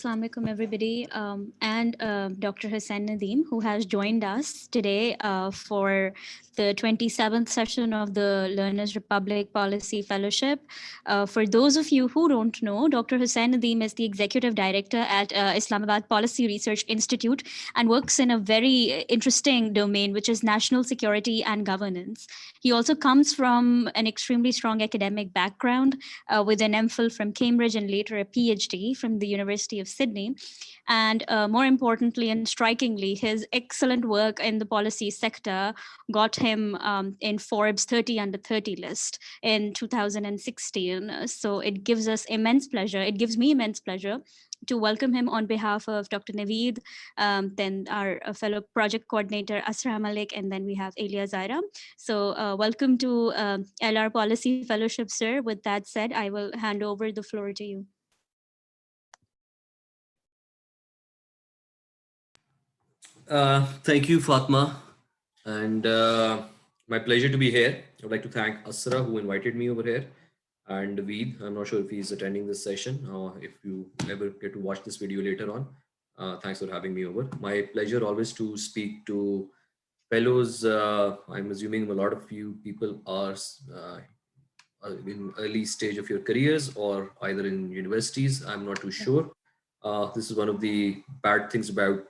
Assalamu alaikum, everybody, and Dr. Hussain Nadim, who has joined us today for the 27th session of the Learners Republic Policy Fellowship. For those of you who don't know, Dr. Hussain Nadim is the Executive Director at Islamabad Policy Research Institute and works in a very interesting domain, which is national security and governance. He also comes from an extremely strong academic background with an MPhil from Cambridge and later a PhD from the University of Sydney. And more importantly and strikingly, his excellent work in the policy sector got him in Forbes 30 under 30 list in 2016. So it gives us immense pleasure. It gives me immense pleasure to welcome him on behalf of Dr. Naveed, then our fellow project coordinator Asra Malik, and then we have Elia Zaira. So welcome to LR Policy Fellowship, sir. With that said, I will hand over the floor to you. Thank you, Fatma, and my pleasure to be here. I would like to thank Asra who invited me over here, and Veed. I'm not sure if he's attending this session or if you ever get to watch this video later on. Thanks for having me over. My pleasure always to speak to fellows. I'm assuming a lot of you people are in early stage of your careers or either in universities. I'm not too sure. This is one of the bad things about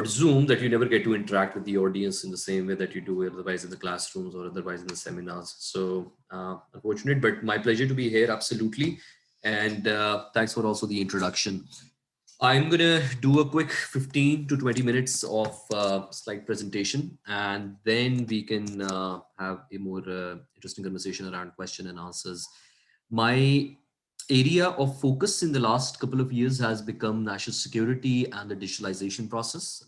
Zoom, that you never get to interact with the audience in the same way that you do otherwise in the classrooms or otherwise in the seminars. So unfortunate, but my pleasure to be here, absolutely. And thanks for also the introduction. I'm going to do a quick 15 to 20 minutes of slide presentation, and then we can have a more interesting conversation around question and answers. My area of focus in the last couple of years has become national security and the digitalization process.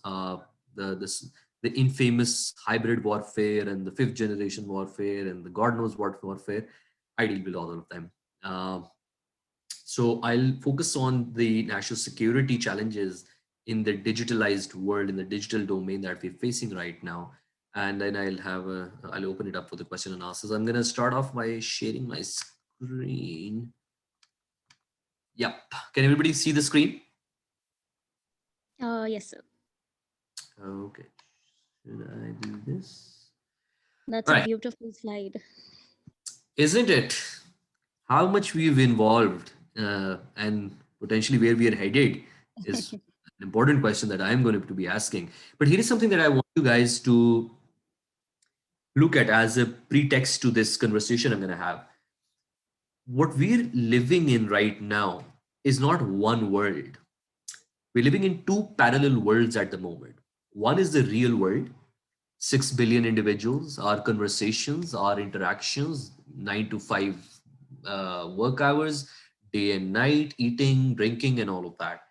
The infamous hybrid warfare and the fifth generation warfare and the God knows what warfare. I deal with all of them. So I'll focus on the national security challenges in the digitalized world, in the digital domain that we're facing right now. And then I'll open it up for the question and answers. I'm going to start off by sharing my screen. Yep. Can everybody see the screen? Yes, sir. Okay. Should I do this? That's a beautiful slide. Isn't it? How much we've evolved and potentially where we are headed is an important question that I'm going to be asking. But here is something that I want you guys to look at as a pretext to this conversation I'm going to have. What we're living in right now is not one world. We're living in two parallel worlds at the moment. One is the real world, 6 billion individuals, our conversations, our interactions, 9 to 5 work hours, day and night, eating, drinking, and all of that.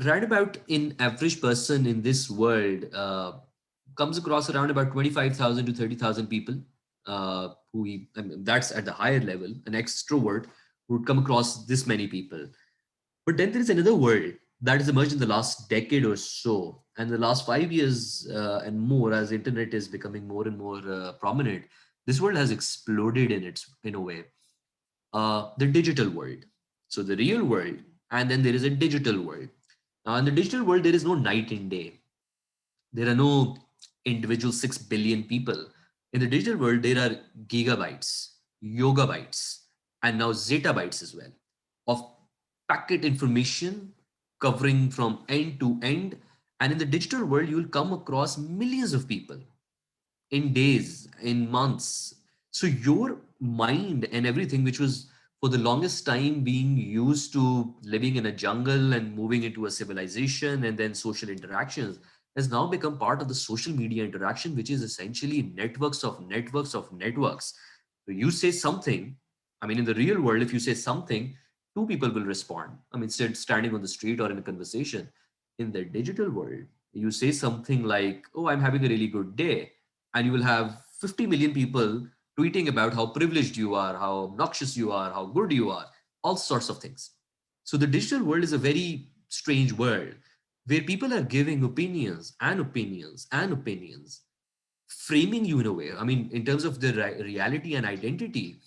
Right about in average person in this world comes across around about 25,000 to 30,000 people that's at the higher level, an extrovert who would come across this many people. But then there is another world that has emerged in the last decade or so, and the last 5 years and more, as internet is becoming more and more prominent, this world has exploded in a way. The digital world, so the real world, and then there is a digital world. Now, in the digital world, there is no night and day. There are no individual 6 billion people. In the digital world, there are gigabytes, yogabytes, and now zettabytes as well of packet information covering from end to end. And in the digital world, you will come across millions of people in days, in months. So your mind and everything, which was for the longest time being used to living in a jungle and moving into a civilization and then social interactions, has now become part of the social media interaction, which is essentially networks of networks of networks. So you say something, I mean, in the real world, if you say something, two people will respond. I mean, standing on the street or in a conversation. In the digital world, you say something like, oh, I'm having a really good day, and you will have 50 million people tweeting about how privileged you are, how obnoxious you are, how good you are, all sorts of things. So the digital world is a very strange world where people are giving opinions and opinions and opinions, framing you in a way. I mean, in terms of the reality and identity,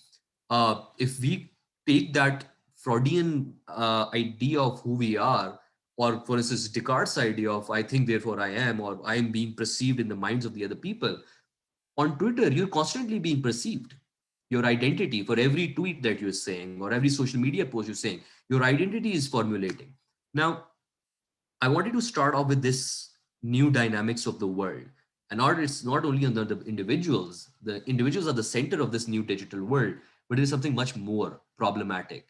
if we take that Freudian idea of who we are, or for instance, Descartes' idea of I think, therefore I am, or I am being perceived in the minds of the other people. On Twitter, you're constantly being perceived. Your identity for every tweet that you're saying or every social media post you're saying, your identity is formulating. Now, I wanted to start off with this new dynamics of the world. And it's not only on the individuals, the individuals are the center of this new digital world, but it is something much more problematic.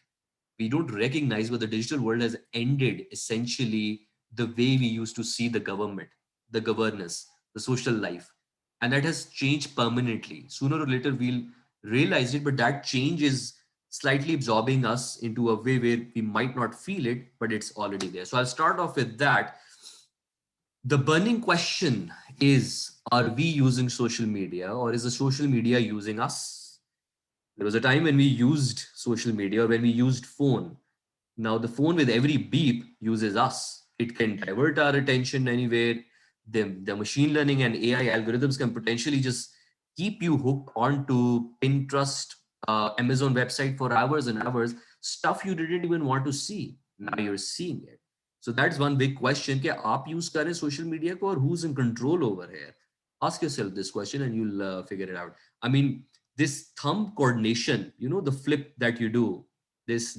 We don't recognize what the digital world has ended essentially the way we used to see the government, the governance, the social life. And that has changed permanently. Sooner or later, we'll realize it, but that change is slightly absorbing us into a way where we might not feel it, but it's already there. So I'll start off with that. The burning question is, are we using social media or is the social media using us? There was a time when we used social media or when we used phone. Now the phone with every beep uses us. It can divert our attention anywhere. The machine learning and AI algorithms can potentially just keep you hooked onto Pinterest, Amazon website for hours and hours, stuff you didn't even want to see. Now you're seeing it. So that's one big question. क्या आप use कर रहे हैं social media को और who's in control over here? Ask yourself this question and you'll figure it out. I mean, this thumb coordination, the flip that you do, this,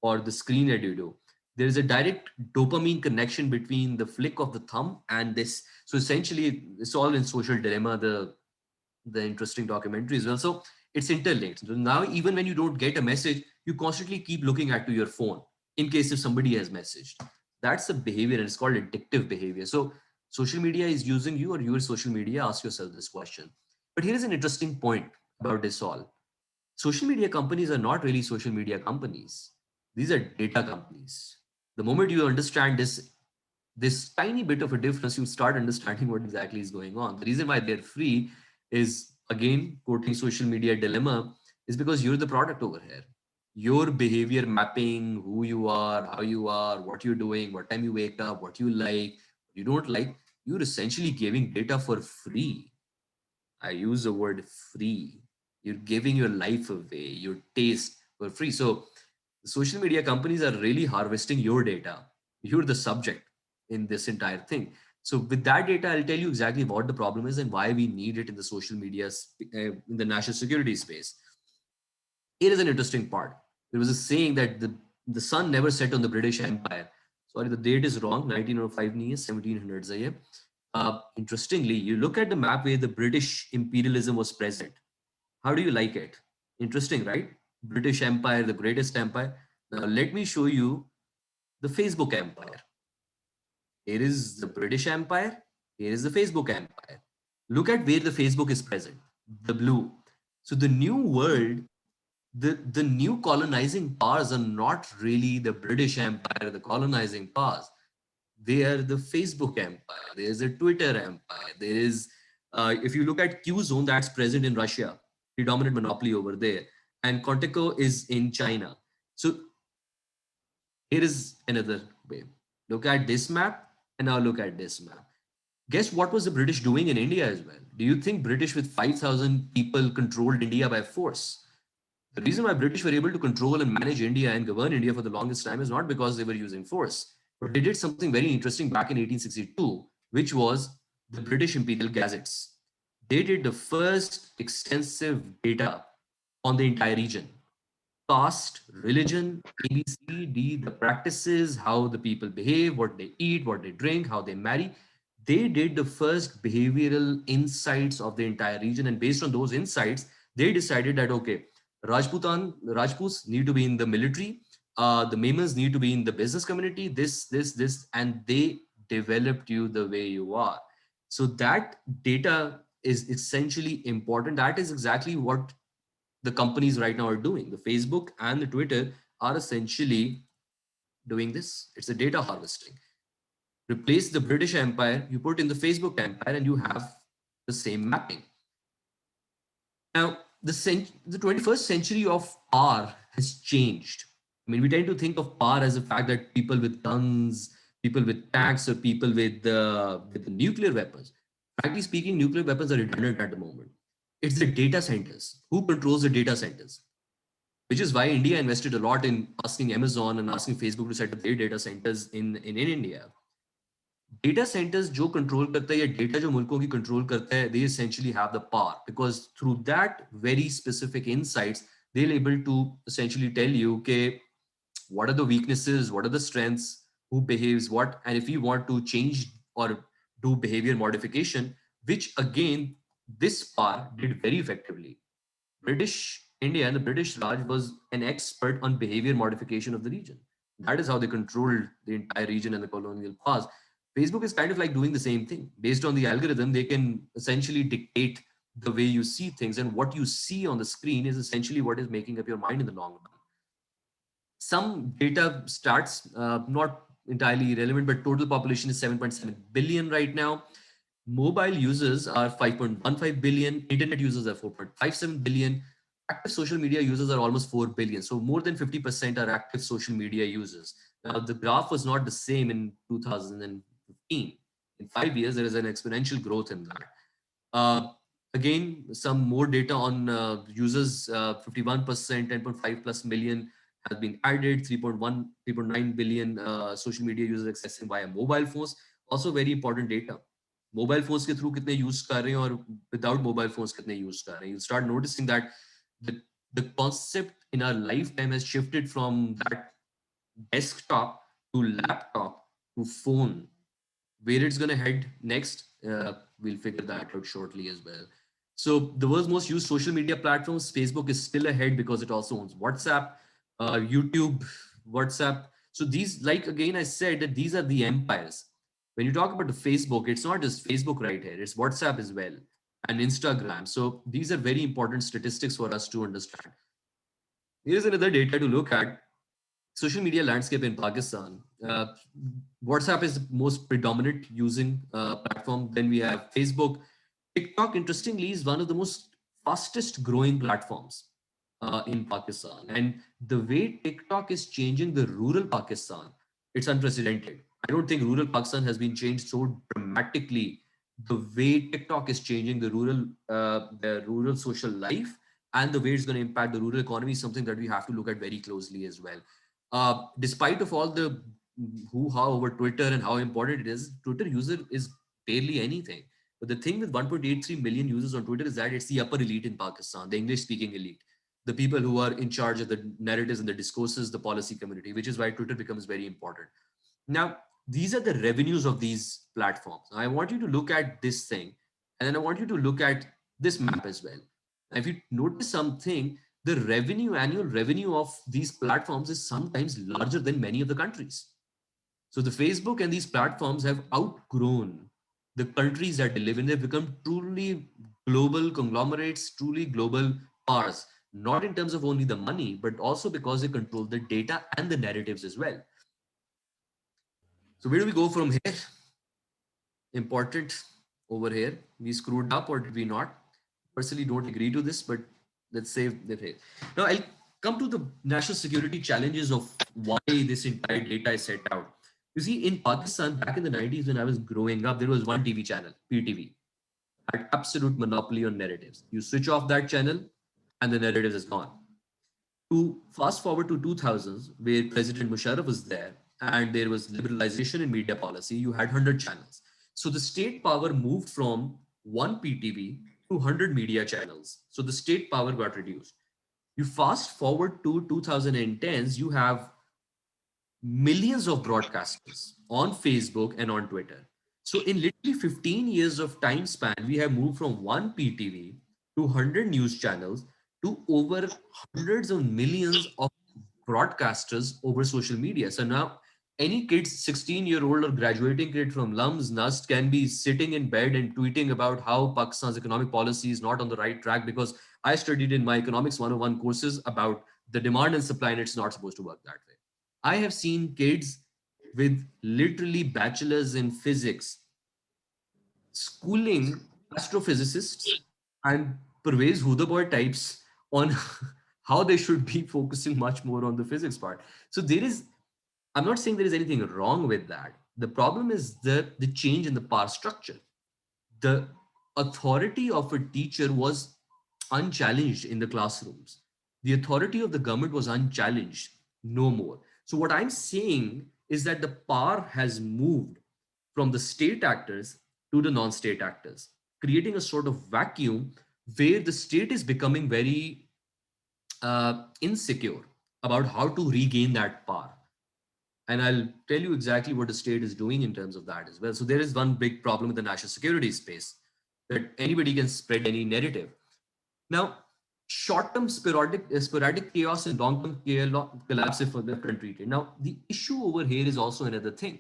or the screen that you do. There is a direct dopamine connection between the flick of the thumb and this. So essentially, it's all in Social Dilemma, the interesting documentary as well. So it's interlinked. So now, even when you don't get a message, you constantly keep looking at to your phone in case if somebody has messaged. That's a behavior, and it's called addictive behavior. So social media is using you, or your social media. Ask yourself this question. But here is an interesting point about this all. Social media companies are not really social media companies. These are data companies. The moment you understand this tiny bit of a difference, you start understanding what exactly is going on. The reason why they're free is, again, quoting Social Media Dilemma, is because you're the product over here. Your behavior mapping, who you are, how you are, what you're doing, what time you wake up, what you like, what you don't like, you're essentially giving data for free. I use the word free. You're giving your life away, your taste for free. So the social media companies are really harvesting your data. You're the subject in this entire thing. So with that data, I'll tell you exactly what the problem is and why we need it in the social media, in the national security space. Here is an interesting part. There was a saying that the sun never set on the British Empire. Sorry, the date is wrong. 1905 nahi hai, 1700s hai ye. Interestingly, you look at the map where the British imperialism was present. How do you like it? Interesting, right? British Empire, the greatest empire. Now, let me show you the Facebook Empire. Here is the British Empire. Here is the Facebook Empire. Look at where the Facebook is present, the blue. So the new world, the new colonizing powers are not really the British Empire, the colonizing powers. They are the Facebook empire. There is a Twitter empire. There is, if you look at Qzone, that's present in Russia, predominant monopoly over there, and Conteco is in China. So here is another way. Look at this map, and now look at this map. Guess what was the British doing in India as well? Do you think British with 5,000 people controlled India by force? The reason why British were able to control and manage India and govern India for the longest time is not because they were using force, but they did something very interesting back in 1862, which was the British Imperial Gazettes. They did the first extensive data on the entire region: caste, religion, ABCD, the practices, how the people behave, what they eat, what they drink, how they marry. They did the first behavioral insights of the entire region. And based on those insights, they decided that, okay, Rajputs need to be in the military, the Memons need to be in the business community, this, and they developed you the way you are. So that data is essentially important. That is exactly what the companies right now are doing. The Facebook and the Twitter are essentially doing this. It's a data harvesting. Replace the British Empire, you put in the Facebook Empire, and you have the same mapping. Now, the 21st century of power has changed. I mean, we tend to think of power as the fact that people with guns, people with tanks, or people with the nuclear weapons. Frankly speaking, nuclear weapons are redundant at the moment. It's the data centers. Who controls the data centers? which is why India invested a lot in asking Amazon and asking Facebook to set up their data centers in India. Data centers जो control करता है या data जो मुल्कों की control करता है, they essentially have the power, because through that very specific insights they're able to essentially tell you okay, what are the weaknesses, what are the strengths, who behaves what, and if you want to change or do behavior modification, which again this power did very effectively. British India and the British Raj was an expert on behavior modification of the region. That is how they controlled the entire region and the colonial past. Facebook is kind of like doing the same thing. Based on the algorithm, they can essentially dictate the way you see things, and what you see on the screen is essentially what is making up your mind in the long run. Some data starts not entirely relevant, but total population is 7.7 billion right now. Mobile users are 5.15 billion. Internet users are 4.57 billion. Active social media users are almost 4 billion. So more than 50% are active social media users. Now, the graph was not the same in 2015. In 5 years, there is an exponential growth in that. Uh, Again, some more data on users, 51%, 10.5 plus million has been added, 3.1, 3.9 billion social media users accessing via mobile phones. Also very important data. Mobile phones के through कितने use कर रहे हैं और without mobile phones कितने use कर रहे हैं. You'll start noticing that the, the concept in our lifetime has shifted from that desktop to laptop to phone. Where it's going to head next, we'll figure that out shortly as well. So the world's most used social media platforms, Facebook is still ahead because it also owns WhatsApp, YouTube, WhatsApp. So these, like again, I said that these are the empires. When you talk about the Facebook, it's not just Facebook right here, it's WhatsApp as well and Instagram. So these are very important statistics for us to understand. Here's another data to look at. Social media landscape in Pakistan. WhatsApp is the most predominant using platform. Then we have Facebook. TikTok, interestingly, is one of the most fastest growing platforms in Pakistan. And the way TikTok is changing the rural Pakistan, it's unprecedented. I don't think rural Pakistan has been changed so dramatically the way TikTok is changing the rural social life, and the way it's going to impact the rural economy is something that we have to look at very closely as well. Despite of all the hoo-ha over Twitter and how important it is, Twitter user is barely anything. But the thing with 1.83 million users on Twitter is that it's the upper elite in Pakistan, the English-speaking elite, the people who are in charge of the narratives and the discourses, the policy community, which is why Twitter becomes very important. Now, these are the revenues of these platforms. I want you to look at this thing, and then I want you to look at this map as well. If you notice something, the revenue, annual revenue of these platforms is sometimes larger than many of the countries. So the Facebook and these platforms have outgrown the countries that they live in. They've become truly global conglomerates, truly global powers, not in terms of only the money, but also because they control the data and the narratives as well. So where do we go from here? Important over here. We screwed up or did we not? Personally don't agree to this, but let's say that here. Now I'll come to the national security challenges of why this entire data is set out. You see, in Pakistan, back in the 90s when I was growing up, there was one TV channel, PTV, had absolute monopoly on narratives. You switch off that channel and the narrative is gone. To fast forward to 2000s, where President Musharraf was there and there was liberalization in media policy, you had 100 channels. So the state power moved from one PTV to 100 media channels. So the state power got reduced. You fast forward to 2010s, you have millions of broadcasters on Facebook and on Twitter. So in literally 15 years of time span, we have moved from one PTV to 100 news channels to over hundreds of millions of broadcasters over social media. So now any kid, 16-year-old or graduating kid from LUMS, NUST can be sitting in bed and tweeting about how Pakistan's economic policy is not on the right track because I studied in my economics 101 courses about the demand and supply and it's not supposed to work that way. I have seen kids with literally bachelors in physics schooling astrophysicists and Pervez Hudaboy types on how they should be focusing much more on the physics part. So there is, I'm not saying there is anything wrong with that. The problem is the change in the power structure. The authority of a teacher was unchallenged in the classrooms. The authority of the government was unchallenged, no more. So, what I'm saying is that the power has moved from the state actors to the non state actors, creating a sort of vacuum where the state is becoming very insecure about how to regain that power. And I'll tell you exactly what the state is doing in terms of that as well. So there is one big problem with the national security space, that anybody can spread any narrative. Now, short-term sporadic chaos and long-term collapse if left untreated. Now, the issue over here is also another thing,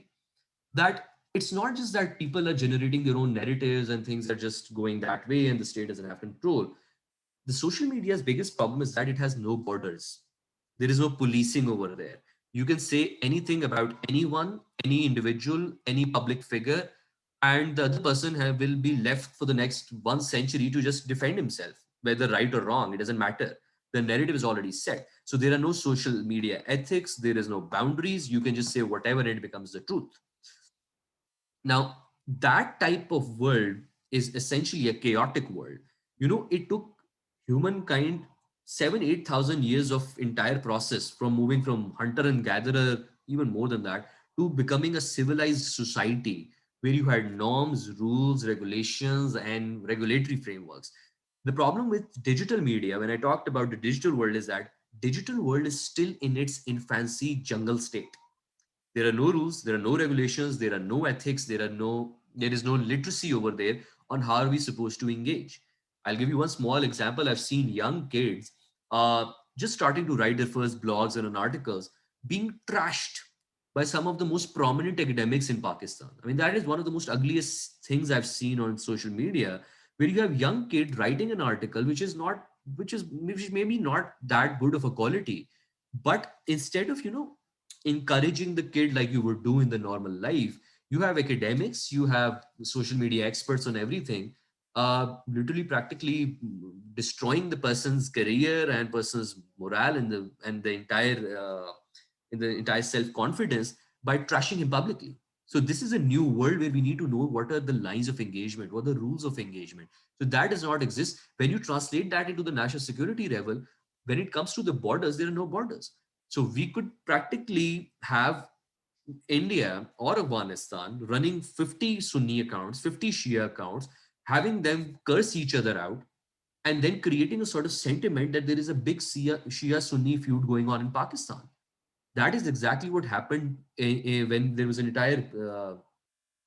that it's not just that people are generating their own narratives and things are just going that way and the state doesn't have control. The social media's biggest problem is that it has no borders. There is no policing over there. You can say anything about anyone, any individual, any public figure, and the other person will be left for the next 1 century to just defend himself, whether right or wrong. It doesn't matter. The narrative is already set. So there are no social media ethics. There is no boundaries. You can just say whatever and it becomes the truth. Now, that type of world is essentially a chaotic world. It took humankind 7, 8,000 years of entire process from moving from hunter and gatherer, even more than that, to becoming a civilized society where you had norms, rules, regulations, and regulatory frameworks. The problem with digital media, when I talked about the digital world, is that digital world is still in its infancy jungle state. There are no rules, there are no regulations, there are no ethics, there is no literacy over there on how are we supposed to engage. I'll give you one small example. I've seen young kids just starting to write their first blogs and articles being trashed by some of the most prominent academics in Pakistan. I mean, that is one of the most ugliest things I've seen on social media, where you have young kid writing an article which is maybe not that good of a quality, but instead of encouraging the kid like you would do in the normal life, you have academics, you have social media experts on everything, literally practically destroying the person's career and person's morale and the entire self confidence by trashing him publicly. So this is a new world where we need to know what are the lines of engagement, what are the rules of engagement. So that does not exist. When you translate that into the national security level, when it comes to the borders, there are no borders. So we could practically have India or Afghanistan running 50 Sunni accounts, 50 Shia accounts, having them curse each other out, and then creating a sort of sentiment that there is a big Shia Sunni feud going on in Pakistan. That is exactly what happened when there was an entire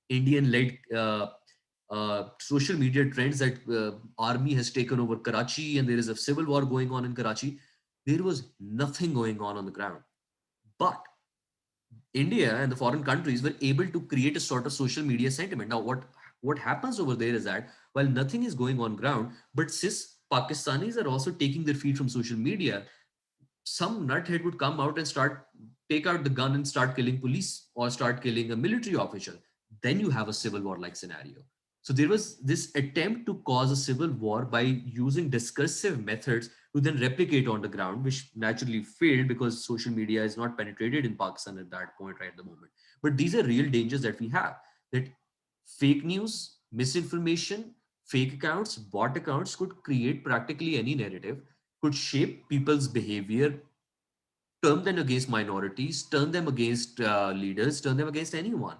Indian-led social media trends that army has taken over Karachi and there is a civil war going on in Karachi. There was nothing going on the ground. But India and the foreign countries were able to create a sort of social media sentiment. Now, what happens over there is that while nothing is going on ground, but since Pakistanis are also taking their feed from social media, some nuthead would come out and take out the gun and start killing police or start killing a military official. Then you have a civil war like scenario. So there was this attempt to cause a civil war by using discursive methods to then replicate on the ground, which naturally failed because social media is not penetrated in Pakistan at that point right at the moment. But these are real dangers that we have, that fake news, misinformation, fake accounts, bot accounts could create practically any narrative, could shape people's behavior, turn them against minorities, turn them against leaders, turn them against anyone.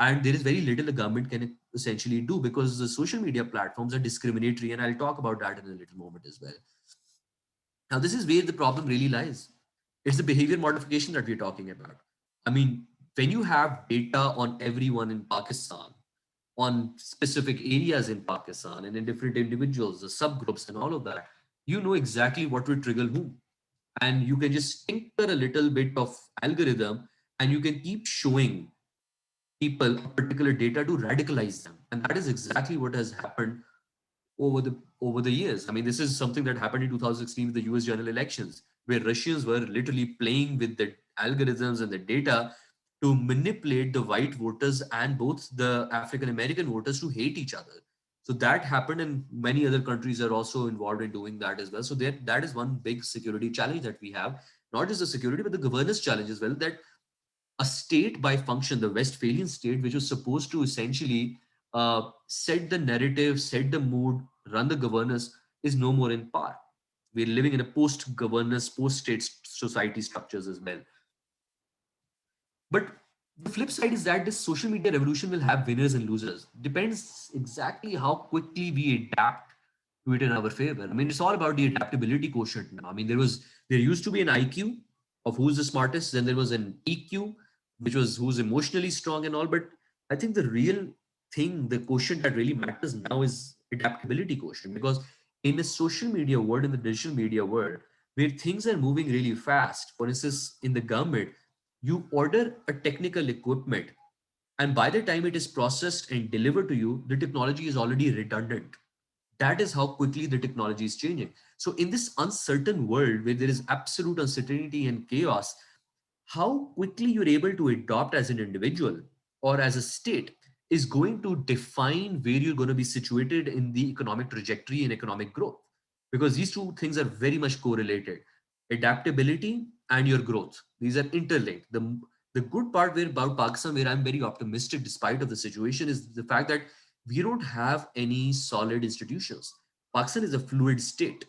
And there is very little the government can essentially do because the social media platforms are discriminatory. And I'll talk about that in a little moment as well. Now, this is where the problem really lies. It's the behavior modification that we're talking about. I mean, when you have data on everyone in Pakistan, on specific areas in Pakistan and in different individuals, the subgroups and all of that, you know exactly what will trigger whom. And you can just tinker a little bit of algorithm and you can keep showing people a particular data to radicalize them. And that is exactly what has happened over the years. I mean, this is something that happened in 2016 with the US general elections, where Russians were literally playing with the algorithms and the data to manipulate the white voters and both the African American voters to hate each other. So that happened, and many other countries are also involved in doing that as well. So that is one big security challenge that we have, not just the security, but the governance challenge as well. That a state by function, the Westphalian state, which was supposed to essentially set the narrative, set the mood, run the governance, is no more in power. We're living in a post-governance, post-state society structures as well. But the flip side is that this social media revolution will have winners and losers. Depends exactly how quickly we adapt to it in our favor. I mean, it's all about the adaptability quotient now. I mean, there used to be an IQ of who's the smartest, then there was an EQ, which was who's emotionally strong and all. But I think the real thing, the quotient that really matters now is adaptability quotient, because in the social media world, in the digital media world, where things are moving really fast, for instance, in the government, you order a technical equipment, and by the time it is processed and delivered to you, the technology is already redundant. That is how quickly the technology is changing. So in this uncertain world where there is absolute uncertainty and chaos, how quickly you're able to adopt as an individual or as a state is going to define where you're going to be situated in the economic trajectory and economic growth, because these two things are very much correlated. Adaptability and your growth, these are interlinked. The good part where about Pakistan, where I'm very optimistic despite of the situation, is the fact that we don't have any solid institutions. Pakistan is a fluid state.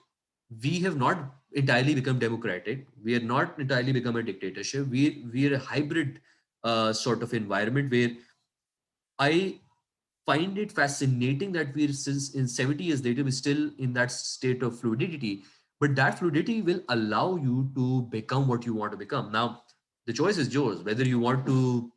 We have not entirely become democratic. We are not entirely become a dictatorship. We are a hybrid sort of environment where I find it fascinating that we're since in 70 years later, we're still in that state of fluidity. But that fluidity will allow you to become what you want to become. Now, the choice is yours, whether you want to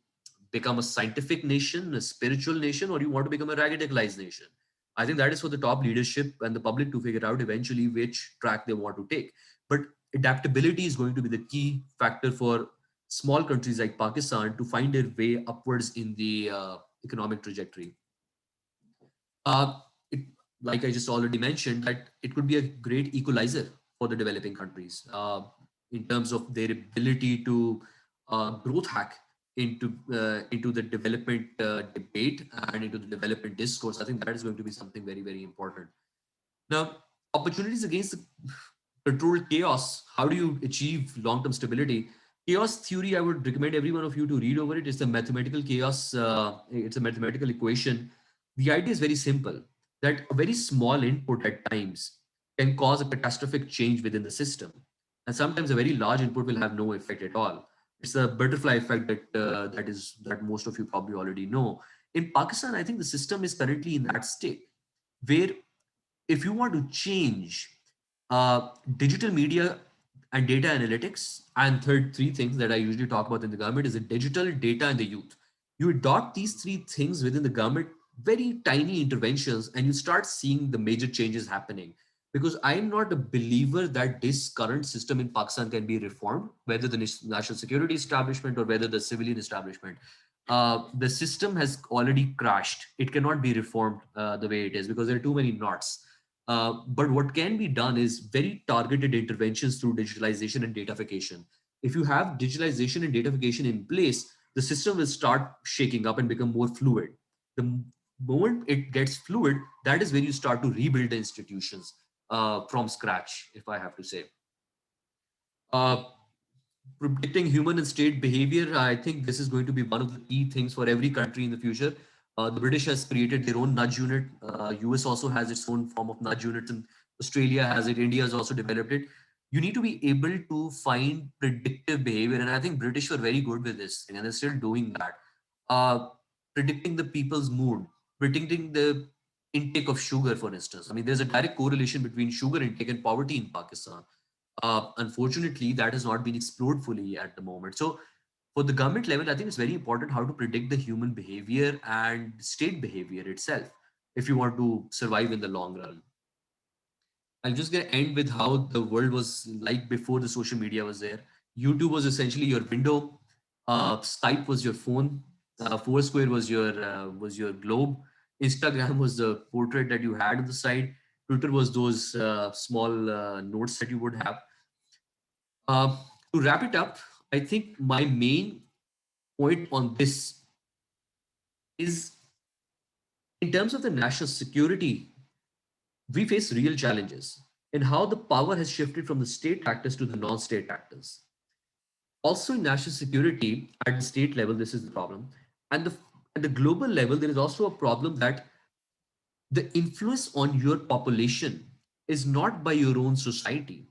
become a scientific nation, a spiritual nation, or you want to become a radicalized nation. I think that is for the top leadership and the public to figure out eventually which track they want to take. But adaptability is going to be the key factor for small countries like Pakistan to find their way upwards in the economic trajectory. It, like I just already mentioned, that it could be a great equalizer for the developing countries in terms of their ability to growth hack into the development debate and into the development discourse. I think that is going to be something very, very important. Now, opportunities against the controlled chaos. How do you achieve long-term stability? Chaos theory, I would recommend every one of you to read over it. It's a mathematical chaos. It's a mathematical equation. The idea is very simple, that a very small input at times can cause a catastrophic change within the system. And sometimes a very large input will have no effect at all. It's a butterfly effect that most of you probably already know. In Pakistan, I think the system is currently in that state where if you want to change digital media and data analytics, and three things that I usually talk about in the government is the digital, data, and the youth. You adopt these three things within the government, very tiny interventions, and you start seeing the major changes happening. Because I'm not a believer that this current system in Pakistan can be reformed, whether the national security establishment or whether the civilian establishment. The system has already crashed. It cannot be reformed the way it is because there are too many knots. But what can be done is very targeted interventions through digitalization and datafication. If you have digitalization and datafication in place, the system will start shaking up and become more fluid. The moment it gets fluid, that is when you start to rebuild the institutions from scratch, if I have to say. Uh, Predicting human and state behavior, I think this is going to be one of the key things for every country in the future. The British has created their own nudge unit. US also has its own form of nudge unit, and Australia has it. India has also developed it. You need to be able to find predictive behavior, and I think British were very good with this thing, and they're still doing that. Uh, Predicting the people's mood, predicting the intake of sugar, for instance. I mean, there's a direct correlation between sugar intake and poverty in Pakistan. Unfortunately, that has not been explored fully at the moment. So, for the government level, I think it's very important how to predict the human behavior and state behavior itself if you want to survive in the long run. I'll just gonna end with how the world was like before the social media was there. YouTube was essentially your window. Skype was your phone. Foursquare was your globe. Instagram was the portrait that you had on the side. Twitter was those small notes that you would have. Uh, to wrap it up, I think my main point on this is in terms of the national security, we face real challenges in how the power has shifted from the state actors to the non state actors. Also, in national security, at the state level, this is the problem. And at the global level, there is also a problem that the influence on your population is not by your own society.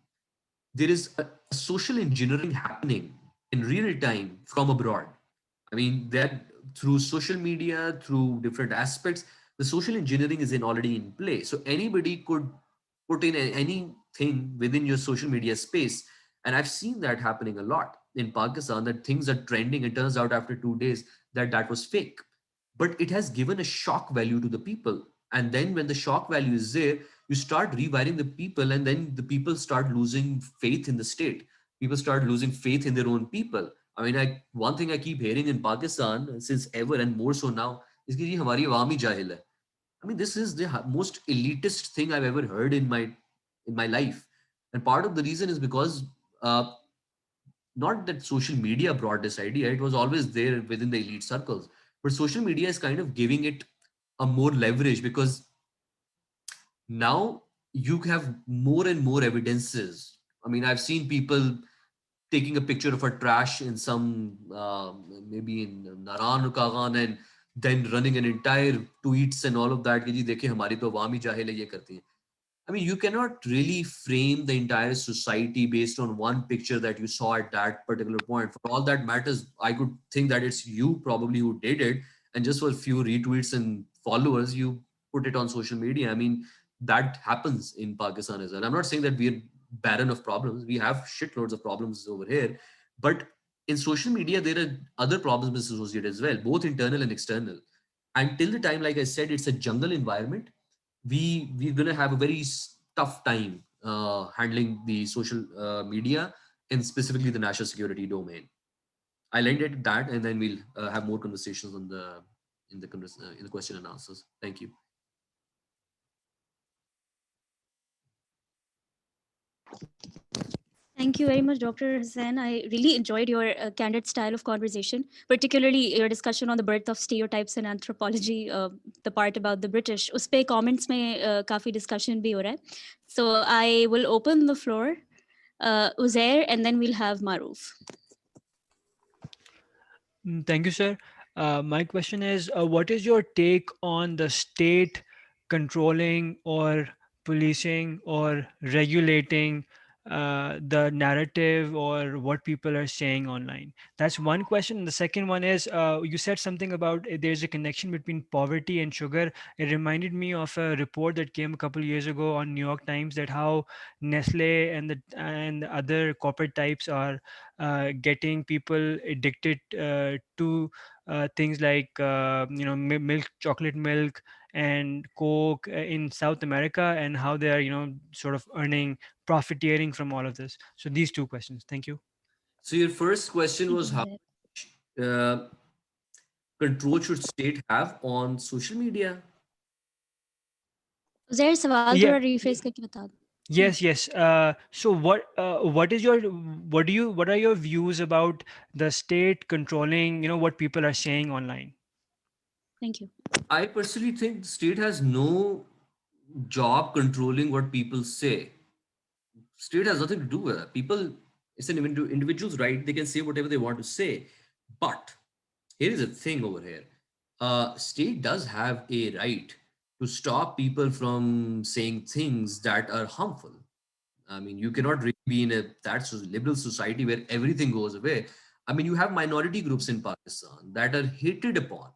There is a social engineering happening in real time from abroad. I mean, that through social media, through different aspects, the social engineering is in already in play. So anybody could put in anything within your social media space. And I've seen that happening a lot in Pakistan, that things are trending. It turns out after 2 days that that was fake. But it has given a shock value to the people. And then when the shock value is there, you start rewiring the people, and then the people start losing faith in the state. People start losing faith in their own people. I mean, one thing I keep hearing in Pakistan since ever, and more so now, is कि जी हमारी आवाम ही जाहिल है. I mean, this is the most elitist thing I've ever heard in my life. And part of the reason is because uh, not that social media brought this idea, it was always there within the elite circles. But social media is kind of giving it a more leverage, because now you have more and more evidences. I mean, I've seen people taking a picture of a trash in some maybe in Naran Kagan, and then running an entire tweets and all of that कि जी देखिए हमारी तो अवाम ही जाहिल है ये करती है. I mean, you cannot really frame the entire society based on one picture that you saw at that particular point. For all that matters, I could think that it's you probably who did it, and just for a few retweets and followers, you put it on social media. I mean, that happens in Pakistan as well. I'm not saying that we're barren of problems. We have shitloads of problems over here, but in social media, there are other problems associated as well, both internal and external. Until the time, like I said, it's a jungle environment. We're gonna have a very tough time handling the social media, and specifically the national security domain. I'll end at that, and then we'll have more conversations on the in the question and answers. Thank you. Thank you very much, Dr. Hussain. I really enjoyed your candid style of conversation, particularly your discussion on the birth of stereotypes in anthropology, the part about the British. उस पे comments में काफ़ी discussion भी हो रहा है. So I will open the floor, Uzair, and then we'll have Maruf. Thank you, sir. My question is, what is your take on the state controlling or policing or regulating the narrative or what people are saying online? That's one question. The second one is, you said something about there's a connection between poverty and sugar. It reminded me of a report that came a couple of years ago on New York Times, that how Nestle and the other corporate types are getting people addicted to things like milk, chocolate milk, and Coke in South America, and how they are sort of earning profiteering from all of this. So these two questions. Thank you. So your first question Thank was you, how Uzair. uh, control should state have on social media? Uzair, सवाल Yeah. थोड़ा rephrase करके बता दो. Yes, yes. So what are your views about the state controlling, what people are saying online? Thank you. I personally think the state has no job controlling what people say. State has nothing to do with it. People, it's an individual's right. They can say whatever they want to say. But here is a thing over here. State does have a right to stop people from saying things that are harmful. I mean, you cannot really be in a liberal society where everything goes away. I mean, you have minority groups in Pakistan that are hated upon.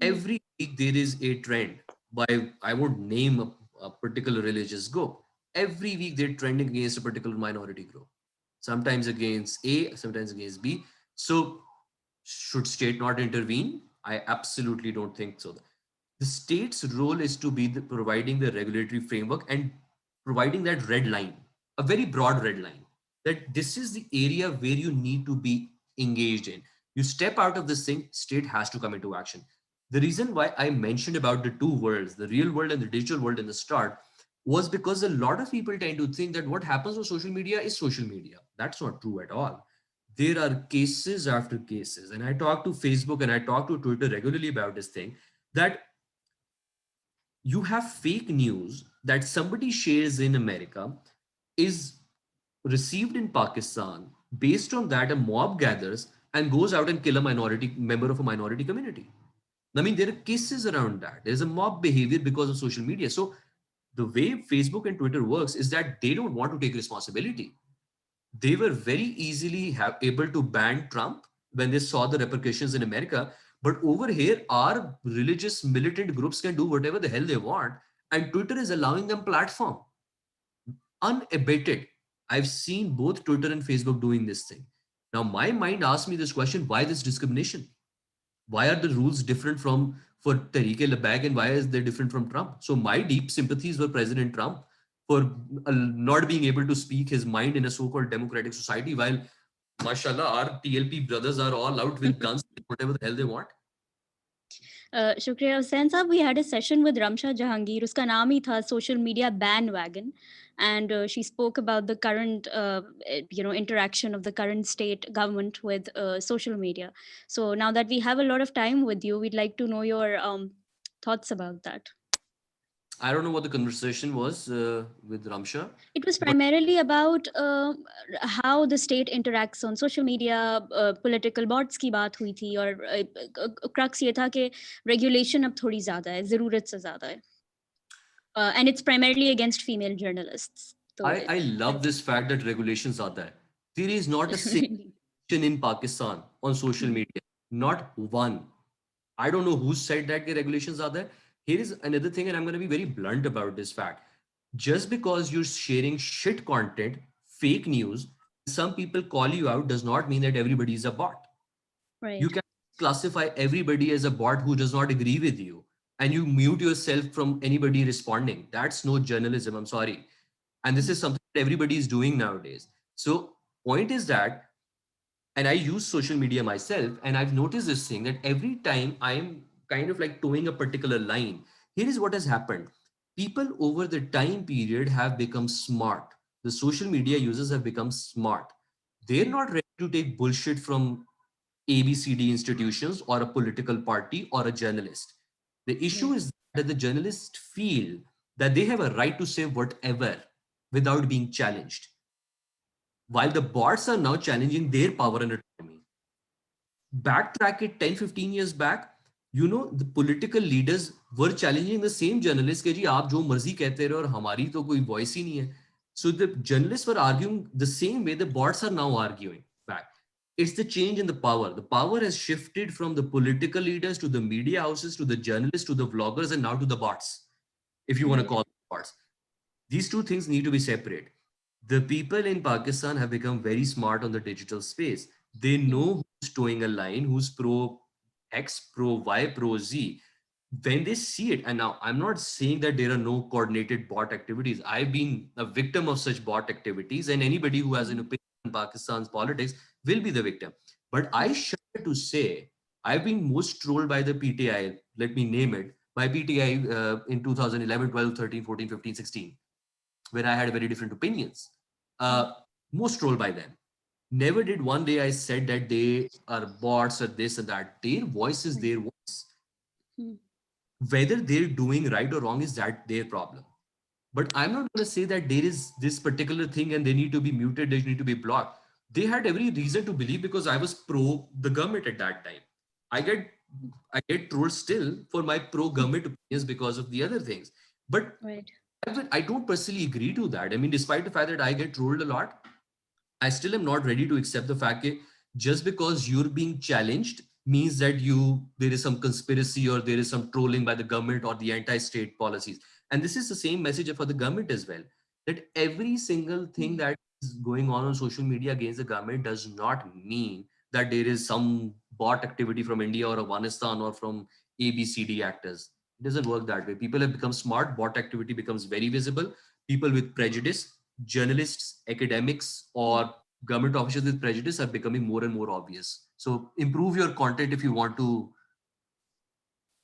Mm. Every week there is a trend by, I won't name a particular religious group. Every week they're trending against a particular minority group, sometimes against A, sometimes against B. So should state not intervene? I absolutely don't think so. The state's role is to be providing the regulatory framework and providing that red line, a very broad red line, that this is the area where you need to be engaged in. You step out of this thing, state has to come into action. The reason why I mentioned about the two worlds, the real world and the digital world in the start, was because a lot of people tend to think that what happens on social media is social media. That's not true at all. There are cases after cases, and I talk to Facebook and I talk to Twitter regularly about this thing, that you have fake news that somebody shares in America is received in Pakistan. Based on that, a mob gathers and goes out and kill a minority member of a minority community. I mean, there are cases around that. There's a mob behavior because of social media. So The way Facebook and Twitter works is that they don't want to take responsibility. They were very easily able to ban Trump when they saw the repercussions in America. But over here, our religious militant groups can do whatever the hell they want, and Twitter is allowing them platform unabated. I've seen both Twitter and Facebook doing this thing. Now, my mind asks me this question: why this discrimination? Why are the rules different from for Tariq-e-Labbaik and why is they different from Trump? So my deep sympathies for President Trump for not being able to speak his mind in a so-called democratic society, while mashallah our TLP brothers are all out with guns, whatever the hell they want. Shukriya Hussain साहब, we had a session with Ramsha Jahangir. उसका नाम ही था social media bandwagon, and she spoke about the current interaction of the current state government with social media. So now that we have a lot of time with you, we'd like to know your thoughts about that. I don't know what the conversation was with Ramsha. It was but primarily about how the state interacts on social media. Political bots की बात हुई थी, और crux ये था कि regulation अब थोड़ी ज़्यादा है, ज़रूरत से ज़्यादा है. And it's primarily against female journalists. So I love this fact that regulations are there. There is not a single really. in Pakistan on social media, not one. I don't know who said that the regulations are there. Here is another thing, and I'm going to be very blunt about this fact. Just because you're sharing shit content, fake news, some people call you out does not mean that everybody is a bot. Right. You can classify everybody as a bot who does not agree with you, and you mute yourself from anybody responding. That's no journalism. I'm sorry. And this is something that everybody is doing nowadays. So, point is that, and I use social media myself, and I've noticed this thing that every time I'm kind of like towing a particular line, here is what has happened. People over the time period have become smart. The social media users have become smart. They're not ready to take bullshit from ABCD institutions or a political party or a journalist. The issue is that the journalists feel that they have a right to say whatever without being challenged, while the bots are now challenging their power and autonomy. Backtrack it 10, 15 years back, the political leaders were challenging the same journalists कि जी आप जो मर्जी कहते रहे और हमारी तो कोई voice ही नहीं है. So the journalists were arguing the same way the bots are now arguing back. It's the change in the power. The power has shifted from the political leaders to the media houses to the journalists to the vloggers and now to the bots, if you want to call them bots. These two things need to be separate. The people in Pakistan have become very smart on the digital space. They know who's towing a line, who's pro X, pro Y, pro Z. When they see it, and now I'm not saying that there are no coordinated bot activities. I've been a victim of such bot activities, and anybody who has an opinion on Pakistan's politics will be the victim. But I shudder to say I've been most trolled by the PTI, let me name it, by PTI in 2011, 12, 13, 14, 15, 16, where I had very different opinions. Most trolled by them. Never did one day I said that they are bots or this and that. Their voice is their voice. Whether they're doing right or wrong is that their problem. But I'm not going to say that there is this particular thing and they need to be muted, they need to be blocked. They had every reason to believe because I was pro the government at that time. I get trolled still for my pro government opinions because of the other things. But I don't personally agree to that. I mean, despite the fact that I get trolled a lot, I still am not ready to accept the fact that just because you're being challenged means that there is some conspiracy or there is some trolling by the government or the anti-state policies. And this is the same message for the government as well, that every single thing that is going on social media against the government does not mean that there is some bot activity from India or Afghanistan or from ABCD actors. It doesn't work that way. People have become smart. Bot activity becomes very visible. People with prejudice, journalists, academics, or government officials with prejudice are becoming more and more obvious. So improve your content if you want to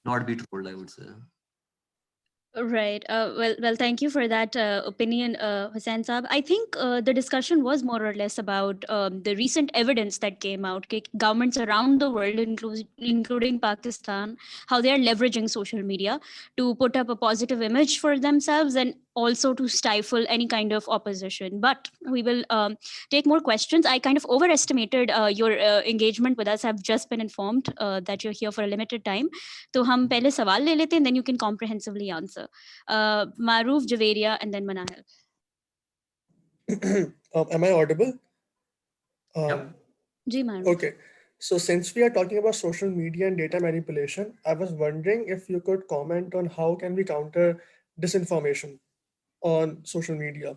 not be trolled, I would say. Right. Well, thank you for that opinion, Hussain Saab. I think the discussion was more or less about the recent evidence that came out. Governments around the world, including Pakistan, how they are leveraging social media to put up a positive image for themselves and also to stifle any kind of opposition. But we will take more questions. I kind of overestimated your engagement with us. I've just been informed that you're here for a limited time. So hum pehle sawal le lete and then you can comprehensively answer. Maruf, Javeria, and then Manahil. Am I audible? Yep. Ji Maruf. Okay. So since we are talking about social media and data manipulation, I was wondering if you could comment on how can we counter disinformation on social media.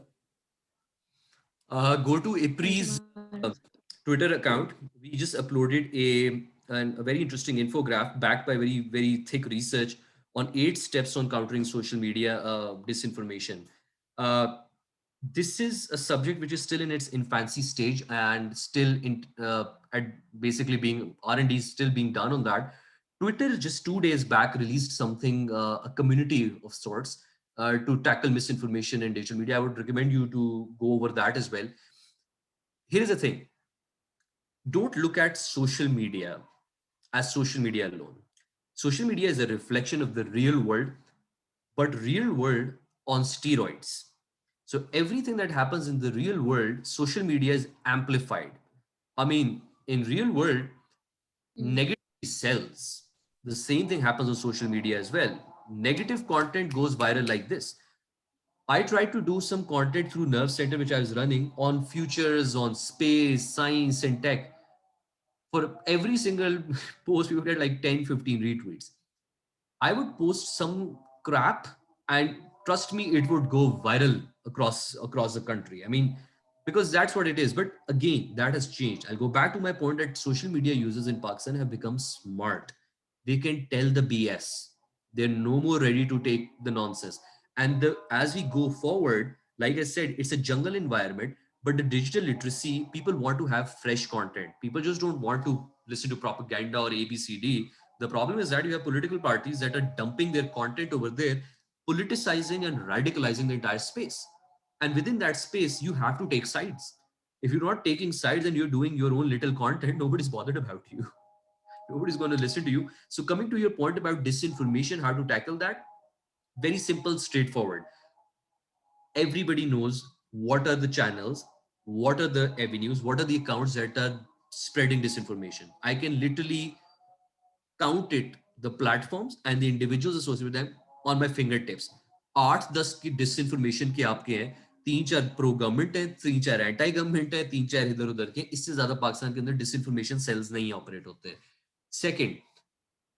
Go to Thank you, IPRI's Maruf. Twitter account. We just uploaded a very interesting infographic backed by very thick research on 8 steps on countering social media disinformation. Uh, this is a subject which is still in its infancy stage and still at basically being R&D is still being done on that. Twitter just 2 days back released something, a community of sorts, to tackle misinformation in digital media. I would recommend you to go over that as well. Here is the thing: don't look at social media as social media alone. Social media is a reflection of the real world, but real world on steroids. So everything that happens in the real world, social media is amplified. I mean, in real world, negativity sells. The same thing happens on social media as well. Negative content goes viral like this. I tried to do some content through Nerve Center, which I was running on futures, on space, science, and tech. For every single post, we would get like 10, 15 retweets. I would post some crap, and trust me, it would go viral across the country. I mean, because that's what it is. But again, that has changed. I'll go back to my point that social media users in Pakistan have become smart. They can tell the BS. They're no more ready to take the nonsense. And as we go forward, like I said, it's a jungle environment. But the digital literacy, people want to have fresh content. People just don't want to listen to propaganda or ABCD. The problem is that you have political parties that are dumping their content over there, politicizing and radicalizing the entire space. And within that space, you have to take sides. If you're not taking sides and you're doing your own little content, nobody's bothered about you. Nobody's going to listen to you. So, coming to your point about disinformation, how to tackle that, very simple, straightforward. Everybody knows what are the channels, what are the avenues, what are the accounts that are spreading disinformation. I can literally count it, the platforms and the individuals associated with them on my fingertips. 8-10 की disinformation के आपके हैं, 3-4 pro government है, 3-4 anti government है, 3-4 इधर उधर के. इससे ज्यादा पाकिस्तान के अंदर डिसइंफॉर्मेशन सेल्स नहीं ऑपरेट होते. सेकंड,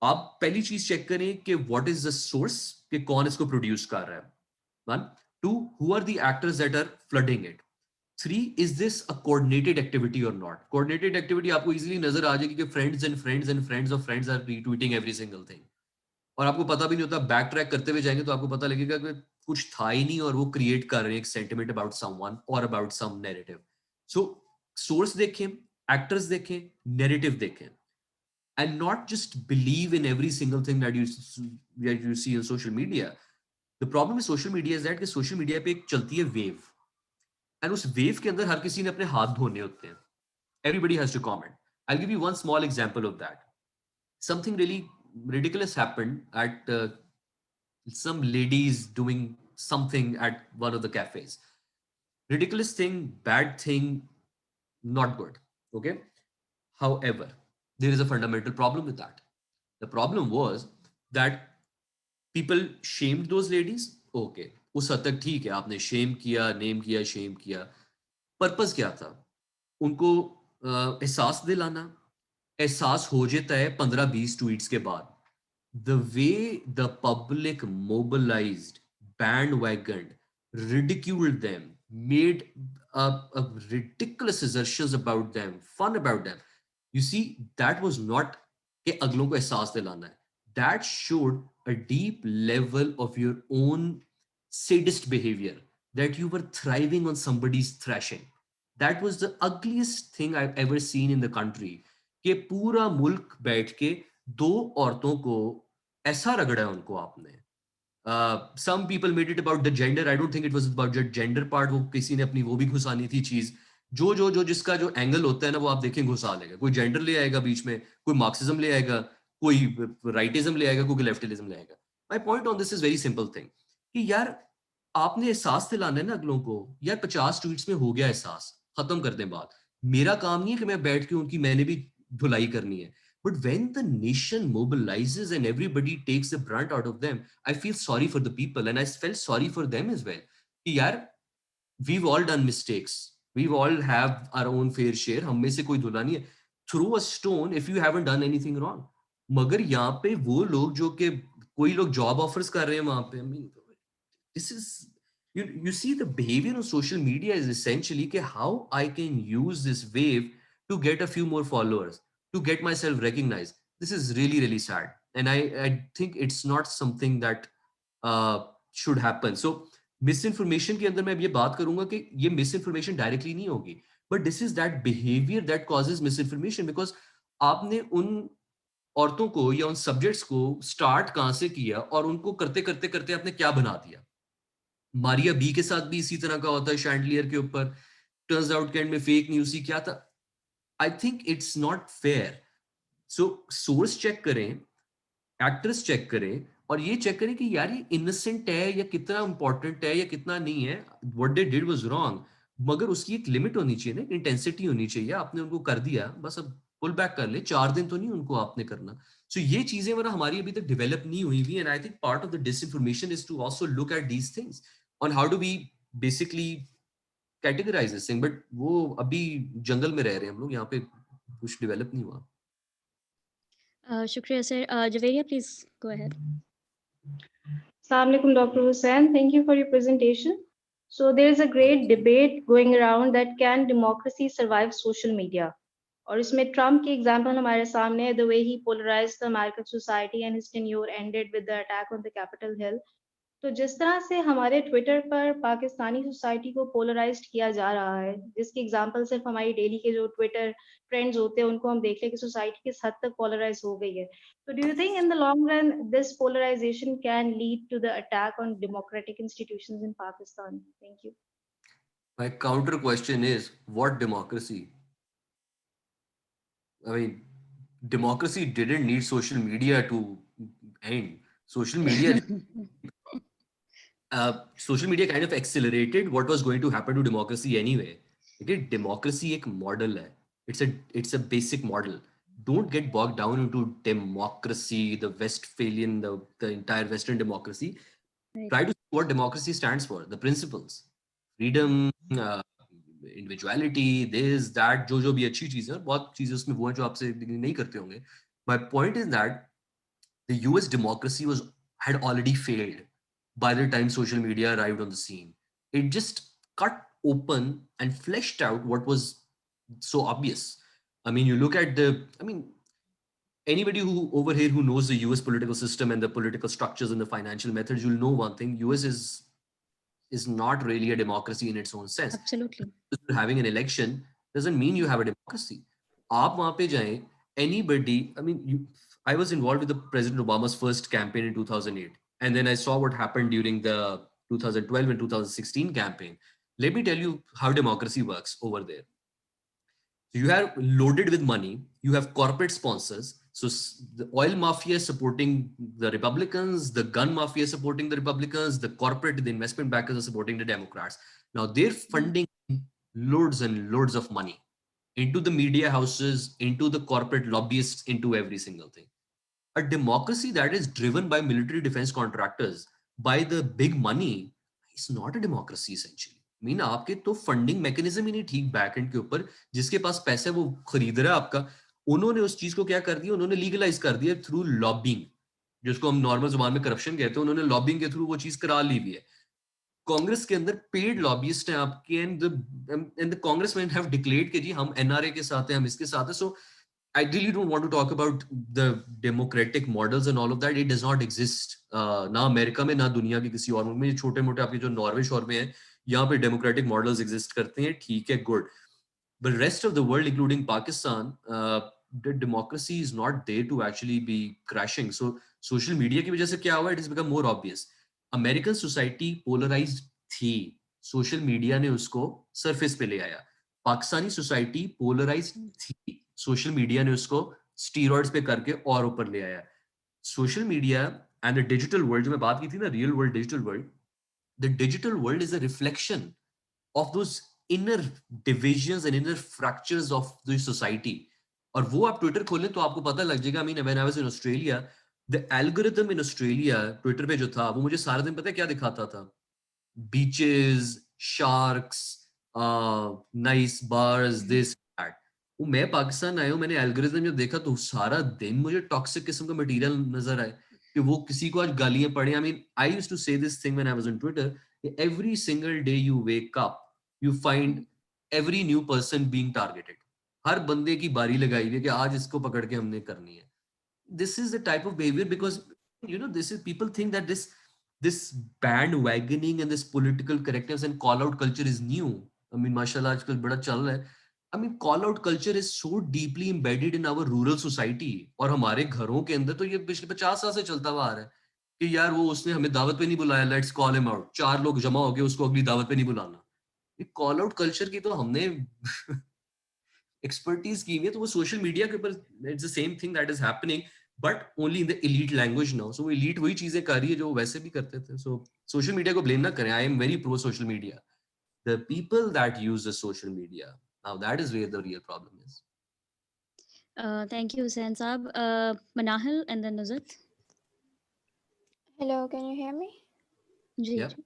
आप पहली चीज चेक करें कि व्हाट इज द सोर्स, कि कौन इसको प्रोड्यूस कर रहा है. 1. 2, who are the actors that are flooding it? 3, is this a coordinated activity or not? Coordinated activity आपको easily नजर आ जाएगी कि friends and friends and friends of friends are retweeting every single thing. और आपको पता भी नहीं होता, बैक ट्रैक करते हुए जाएंगे तो आपको पता लगेगा कि कुछ था ही नहीं और वो क्रिएट कर रहे हैं एक सेंटिमेंट अबाउट समवन और about some narrative. So source देखें, एक्टर्स देखें, नैरेटिव देखें, and not just believe in every single thing that you see on social media. The problem with social media is that कि social media पे एक चलती है wave, and उस wave के अंदर हर किसी ने अपने हाथ धोने होते हैं. Everybody has to comment. I'll give you one small example of that. Something really ridiculous happened at some ladies doing something at one of the cafes. Ridiculous thing, bad thing, not good. Okay. However, there is a fundamental problem with that. The problem was that people shamed those ladies. Okay, उस हद तक ठीक है, आपने Shem किया, name किया, Shem किया. Purpose क्या था? उनको एहसास दिलाना. एहसास हो जाता है 15-20 ट्वीट्स के बाद. The way the public mobilized, bandwagoned, ridiculed them, made a ridiculous assertions about them, fun about them. You see, that was not कि अगलों को एहसास दिलाना है. That showed a deep level of your own sadist behavior, that you were thriving on somebody's thrashing. That was the ugliest thing I've ever seen in the country. कि पूरा मुल्क बैठ के दो औरतों को ऐसा रगड़ा है उनको आपने. Some people made it about the gender. I don't think it was about the gender part. वो किसी ने अपनी वो भी घुसानी थी चीज. जो जिसका जो एंगल होता है ना, वो आप देखें घुसा लेगा. कोई जेंडर ले आएगा बीच में, कोई मार्क्सिज्म ले आएगा, कोई राइटिज्म ले आएगा, कोई लेफ्टिज्म ले आएगा. My point on this is very simple thing कि यार आपने एहसास दिलाना है ना अगलों को, यार 50 ट्वीट्स में हो गया एहसास, खत्म कर दें बात। मेरा काम नहीं है कि मैं बैठ के उनकी मैंने भी धुलाई करनी है। But when the nation mobilises and everybody takes the brunt out of them, I feel sorry for the people and I felt sorry for them as well कि यार we've all done mistakes, we've all have our own fair share, हम में से कोई धुला नहीं है। throw a stone if you haven't done anything wrong। मगर यहाँ पे वो लोग जो कि कोई लोग जॉब ऑफर्स कर रहे हैं वहां पे, I mean, this is you see the behavior on social media is essentially कि how I can use this wave to get a few more followers, to get myself recognized। this is really really sad and I think it's not something that should happen। so miss information के अंदर मैं अब ये बात करूंगा कि ये miss information directly नहीं होगी, but this is that behaviour that causes miss information, because आपने उन औरतों को या उन सब्जेक्ट्स को स्टार्ट कहां से किया और उनको करते करते करते आपने क्या बना दिया। मारिया बी के साथ भी इसी तरह का होता है, शैंडलियर के ऊपर टर्न्स आउट के एंड में फेक न्यूज ही क्या था। I think it's not fair. So source check करें, एक्ट्रेस चेक करें और ये चेक करें कि यार ये इनोसेंट है या कितना इंपॉर्टेंट है या कितना नहीं है। What they did was wrong, मगर उसकी एक लिमिट होनी चाहिए ना, इंटेंसिटी होनी चाहिए। आपने उनको कर दिया, बस अब पुल बैक कर ले, 4 दिन तो नहीं उनको आपने करना। सो ये चीजें वरना हमारी अभी तक डेवलप नहीं हुई हुई, and I think part of the disinformation is to also look at these things on how do we basically categorise this thing. But वो अभी जंगल में रह रहे हैं हम लोग, यहाँ पे कुछ डेवलप नहीं हुआ। शुक्रिया sir. Javeria, please go ahead. Assalamu alaikum, Dr. Hussain. Thank you for your presentation. So there is a great debate going around that can democracy survive social media? और इसमें ट्रम्प की एग्जाम्पल हमारे सामने है, the way he polarized the American society and his tenure ended with the attack on the Capitol Hill. तो जिस तरह से हमारे ट्विटर पर पाकिस्तानी सोसाइटी को पोलराइज्ड किया जा रहा है, जिसकी एग्जांपल सिर्फ हमारी डेली के जो ट्विटर ट्रेंड्स होते हैं उनको हम देख लें कि सोसाइटी किस हद तक पोलराइज हो गई है। तो do you think in the long run this polarisation can lead to the attack on democratic institutions in Pakistan? Thank you. My counter question is, what democracy? I mean, democracy didn't need social media to end. Social media kind of accelerated what was going to happen to democracy anyway. Okay, democracy एक model है. It's a basic model. Don't get bogged down into democracy, the Westphalian, the entire Western democracy. Right. Try to see what democracy stands for, the principles, freedom, individuality, this, that, जो भी अच्छी चीजें हैं, बहुत चीजें उसमें वो हैं जो आपसे नहीं करते होंगे. My point is that the US democracy had already failed by the time social media arrived on the scene. It just cut open and fleshed out what was so obvious. I mean, you look at anybody who over here who knows the US political system and the political structures and the financial methods, you'll know one thing: US is not really a democracy in its own sense. Absolutely. Having an election doesn't mean you have a democracy. आप वहाँ पे जाएं, anybody, I was involved with the President Obama's first campaign in 2008. And then I saw what happened during the 2012 and 2016 campaign. Let me tell you how democracy works over there. So you have loaded with money, you have corporate sponsors. So the oil mafia is supporting the Republicans, the gun mafia is supporting the Republicans, the corporate, the investment backers are supporting the Democrats. Now they're funding loads and loads of money into the media houses, into the corporate lobbyists, into every single thing. A democracy that is driven by military defense contractors, by the big money, is not a democracy essentially. Mean आपके तो funding mechanism ही नहीं ठीक back and के ऊपर, जिसके पास पैसा वो खरीद रहा है आपका, उन्होंने उस चीज को क्या कर दिया, उन्होंने लीगलाइज कर दिया थ्रू लॉबिंग, जिसको हम नॉर्मल जुबान में करप्शन कहते हैं, उन्होंने लॉबिंग के थ्रू वो चीज करा ली हुई है। कांग्रेस के अंदर पेड लॉबिस्ट हैं आपके, and the congressman have declared कि जी हम एनआरए के साथ हैं, हम इसके साथ हैं। सो I really don't want to talk about the democratic models and all of that. It does not exist. ना अमेरिका में, ना दुनिया के किसी और मुल्क में। छोटे मोटे आपके जो नॉर्वे शोर में है, यहाँ पे डेमोक्रेटिक मॉडल्स एग्जिस्ट करते हैं, ठीक है, good. But rest of the world, including Pakistan, the democracy is not there to actually be crashing. So social media की वजह से क्या हुआ? It has become more obvious. American society polarized थी, social media ने उसको surface पे ले आया। पाकिस्तानी सोसाइटी पोलराइज्ड थी, सोशल मीडिया ने उसको स्टीरॉइड्स पे करके और ऊपर ले आया। Social media and the digital world, जो मैं बात की थी ना, real world digital world, the digital world is a reflection of those inner divisions and inner fractures of the society. और वो आप ट्विटर खोलें तो आपको पता लग जाएगा. I mean, when I was in Australia, the algorithm in Australia, Twitter पे जो था, वो मुझे सारा दिन पता है क्या दिखाता था? Beaches, sharks, nice bars, this, that. वो मैं पाकिस्तान आया हूँ, मैंने एल्गोरिथम जब देखा तो सारा दिन मुझे टॉक्सिक किस्म का मटेरियल नजर आए कि वो किसी को आज गालियां पड़े. I mean, I used to say this thing when I was on Twitter, every single day you wake up, you find every new person being targeted. हर बंदे की बारी लगाई हुई है कि आज इसको पकड़ के हमने करनी है. This is the type of behavior because this is, people think that this bandwagoning and this political correctness and call out culture is new. I mean, mashallah आजकल बड़ा चल रहा है. I mean, call out culture is so deeply embedded in our rural society. और हमारे घरों के अंदर तो ये पिछले 50 साल से चलता हुआ आ रहा है कि यार वो उसने हमें दावत पे नहीं बुलाया, लेट्स कॉल हिम आउट. 4 लोग जमा हो गए, उसको अगली दावत पे नहीं बुलाना. ये कॉल आउट कल्चर की तो हमने एक्सपर्टीज की हुई है. तो वो सोशल मीडिया के ऊपर it's the same thing that is happening, but only in the elite language now. So वो एलीट वही चीजें कर रही है जो वैसे भी करते थे. सो सोशल मीडिया को ब्लेम ना करें. I am very pro social media. The people that use the social media, now that is where the real problem is. Thank you, Hussain Saab. Manahil and then Nuzat. Hello, can you hear me? जी, Yeah. जी.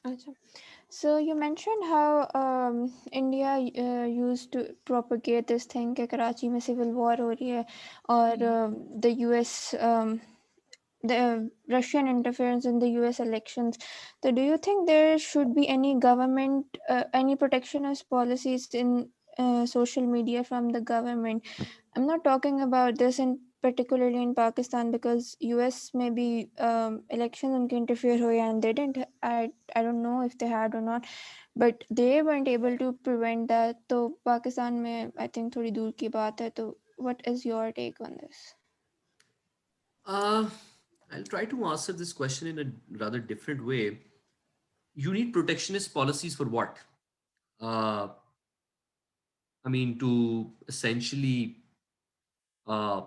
Acha. So you mentioned how India used to propagate this thing कि कराची में civil war हो रही है और the US the Russian interference in the US elections. So do you think there should be any government any protectionist policies in social media from the government? I'm not talking about this in particularly in Pakistan because US maybe elections उनके interfere हुए and they didn't. I don't know if they had or not, but they weren't able to prevent that. तो पाकिस्तान में I think थोड़ी दूर की बात है. तो what is your take on this? I'll try to answer this question in a rather different way. You need protectionist policies for what? Uh, I mean, to essentially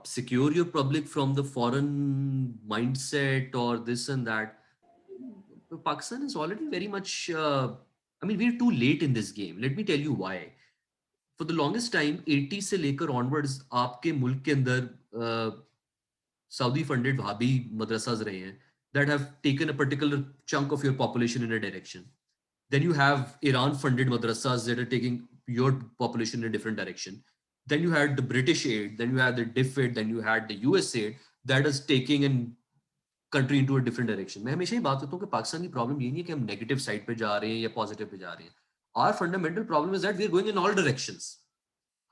secure your public from the foreign mindset or this and that. Pakistan is already very much, I mean, we're too late in this game. Let me tell you why. For the longest time, 80 से लेकर onwards, आपके मुल्क के अंदर Saudi funded Wahhabi madrasas rahe hain that have taken a particular chunk of your population in a direction. Then you have Iran funded madrasas that are taking your population in a different direction. Then you had the British aid, then you had the DIF aid, then you had the US aid that is taking a country into a different direction. मैं हमेशा ही बात करता हूँ कि पाकिस्तान की problem ये नहीं है कि हम नेगेटिव साइड पे जा रहे हैं या पॉजिटिव पे जा रहे हैं. Our fundamental problem is that we are going in all directions.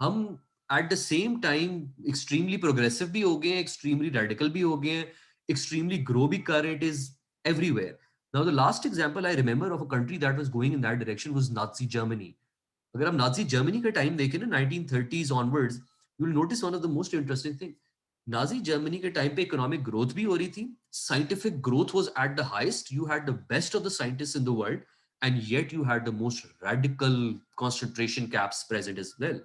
हम at the same time extremely progressive भी हो गए हैं, एक्सट्रीमली रेडिकल भी हो गए हैं, एक्सट्रीमली ग्रो भी कर रहे हैं. It is everywhere. Now the last example I remember of a country that was going in that direction was Nazi Germany. अगर आप नाजी जर्मनी का टाइम देखें ना 1930s onwards, you will notice one of the most interesting thing. Nazi Germany के time पे economic growth भी हो रही थी, scientific growth was at the highest, you had the best of the scientists in the world, and yet you had the most radical concentration camps present as well.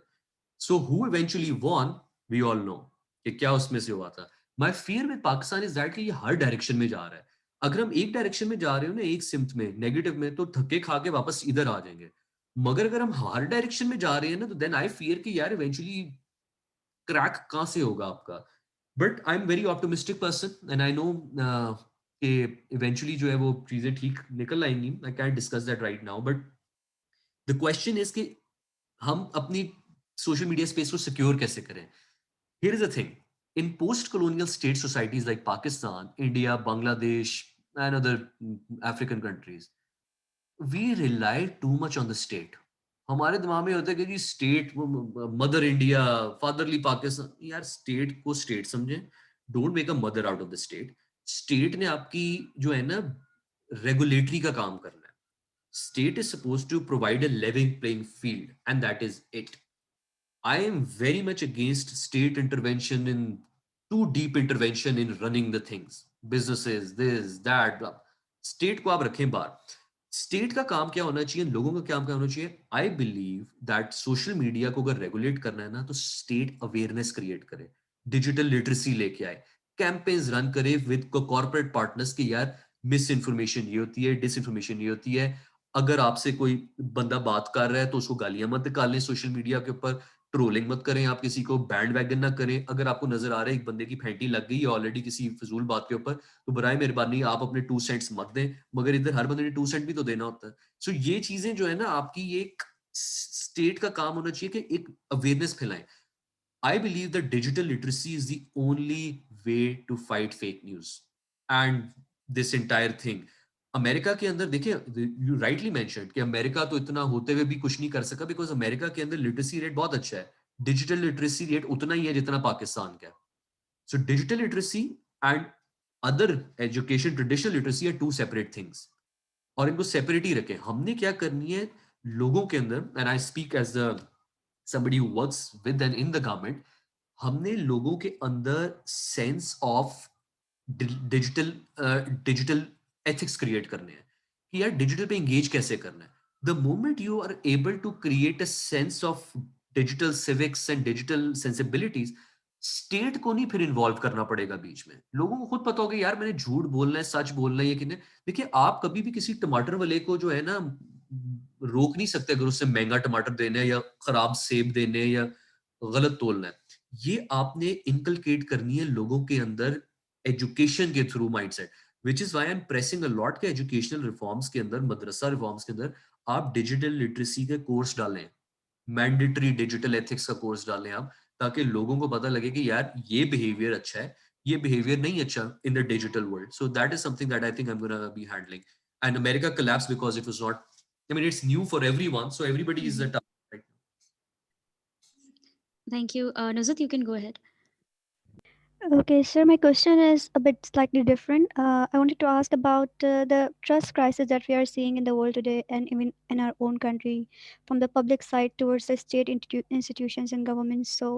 So who eventually won, we all know कि क्या उसमें से हुआ था. My fear with Pakistan is that कि ये हर direction में जा रहा है. अगर हम एक डायरेक्शन में जा रहे हो ना, एक सिम्त में, नेगेटिव में, तो थके खा के वापस इधर आ जाएंगे. मगर अगर हम हर डायरेक्शन में जा रहे हैं ना, तो देन आई फियर कि यार इवेंचुअली क्रैक कहाँ से होगा आपका. But I am very optimistic person and I know कि इवेंचुअली जो है वो चीजें ठीक निकल आएंगी. I can discuss that right now, but the question is कि हम अपनी सोशल मीडिया स्पेस को सिक्योर कैसे करें. Here is the thing. In post-colonial state societies like Pakistan, India, Bangladesh, and other African countries, we rely too much on the state. हमारे दिमाग में होता है कि जी state, mother India, fatherly Pakistan. यार स्टेट को स्टेट समझें. Don't make a mother out of the state. State ने आपकी जो है ना रेगुलेटरी का काम करना है. State is suppose to provide a level playing field and that is it. I am very much against state intervention in too deep intervention in running the things, businesses, this, that, blah. State को आप रखें बाहर. State का काम क्या होना चाहिए, लोगों का काम क्या होना चाहिए. I believe that social media को अगर रेगुलेट करना है ना, तो स्टेट अवेयरनेस क्रिएट करे, डिजिटल लिटरेसी लेके आए, कैंपेन्स रन करे विद कॉर्पोरेट पार्टनर्स कि यार मिस इन्फॉर्मेशन ये होती है, डिसइंफॉर्मेशन ये होती है। अगर आपसे कोई बंदा बात कर रहा है तो उसको गालियां मत निकालें सोशल मीडिया के ऊपर, ट्रोलिंग मत करें, आप किसी को बैंड वैगन ना करें। अगर आपको नजर आ रहा है एक बंदे की फैंटी लग गई है ऑलरेडी किसी फजूल बात के ऊपर, तो बराए मेहरबानी आप अपने 2 सेंट्स मत दें, मगर इधर हर बंदे ने 2 सेंट भी तो देना होता है। सो ये चीजें जो है ना, आपकी एक स्टेट का काम होना चाहिए कि एक अवेयरनेस फैलाएं। I believe that digital literacy is the only way to fight fake news and this entire thing. America के अंदर देखिए, यू राइटली मेंशन्ड कि अमेरिका तो इतना होते हुए भी कुछ नहीं कर सका, बिकॉज अमेरिका के अंदर लिटरेसी रेट बहुत अच्छा है। डिजिटल लिटरेसी रेट उतना ही है जितना पाकिस्तान का है। So digital literacy and other education, traditional literacy are two separate things, और इनको सेपरेट ही रखें। हमने क्या करनी है लोगों के अंदर, and I speak as the somebody who works with and in the government, हमने लोगों के अंदर sense of digital digital ethics create करने हैं कि यार डिजिटल पे एंगेज कैसे करना है। The moment you are able to create a sense of digital civics and digital sensibilities, state को नहीं फिर इन्वॉल्व करना पड़ेगा बीच में। लोगों को खुद पता होगा यार मैंने झूठ बोलना है, सच बोलना है, ये कि नहीं। देखिए आप कभी भी किसी टमाटर वाले को जो है ना रोक नहीं सकते अगर उससे महंगा टमाटर देना है या खराब सेब देने या गलत तोलना है। ये आपने इनकलकेट करनी है लोगों के अंदर एजुकेशन के through mindset, which is why I am pressing a lot के एजुकेशनल रिफॉर्म्स के अंदर, मदरसा रिफॉर्म्स के अंदर आप डिजिटल लिटरेसी के कोर्स डालें, मैंडेटरी डिजिटल एथिक्स का कोर्स डालें आप, ताकि लोगों को पता लगे कि यार ये बिहेवियर अच्छा है, ये बिहेवियर नहीं अच्छा in the digital world. So that is something that I think I am gonna be handling. And America collapsed because it was not, I mean, it's new for everyone, so everybody is a target right Thank you. Nuzat, you can go ahead. Okay, sir, my question is a bit slightly different. I wanted to ask about the trust crisis that we are seeing in the world today and even in our own country, from the public side towards the state institutions and governments. So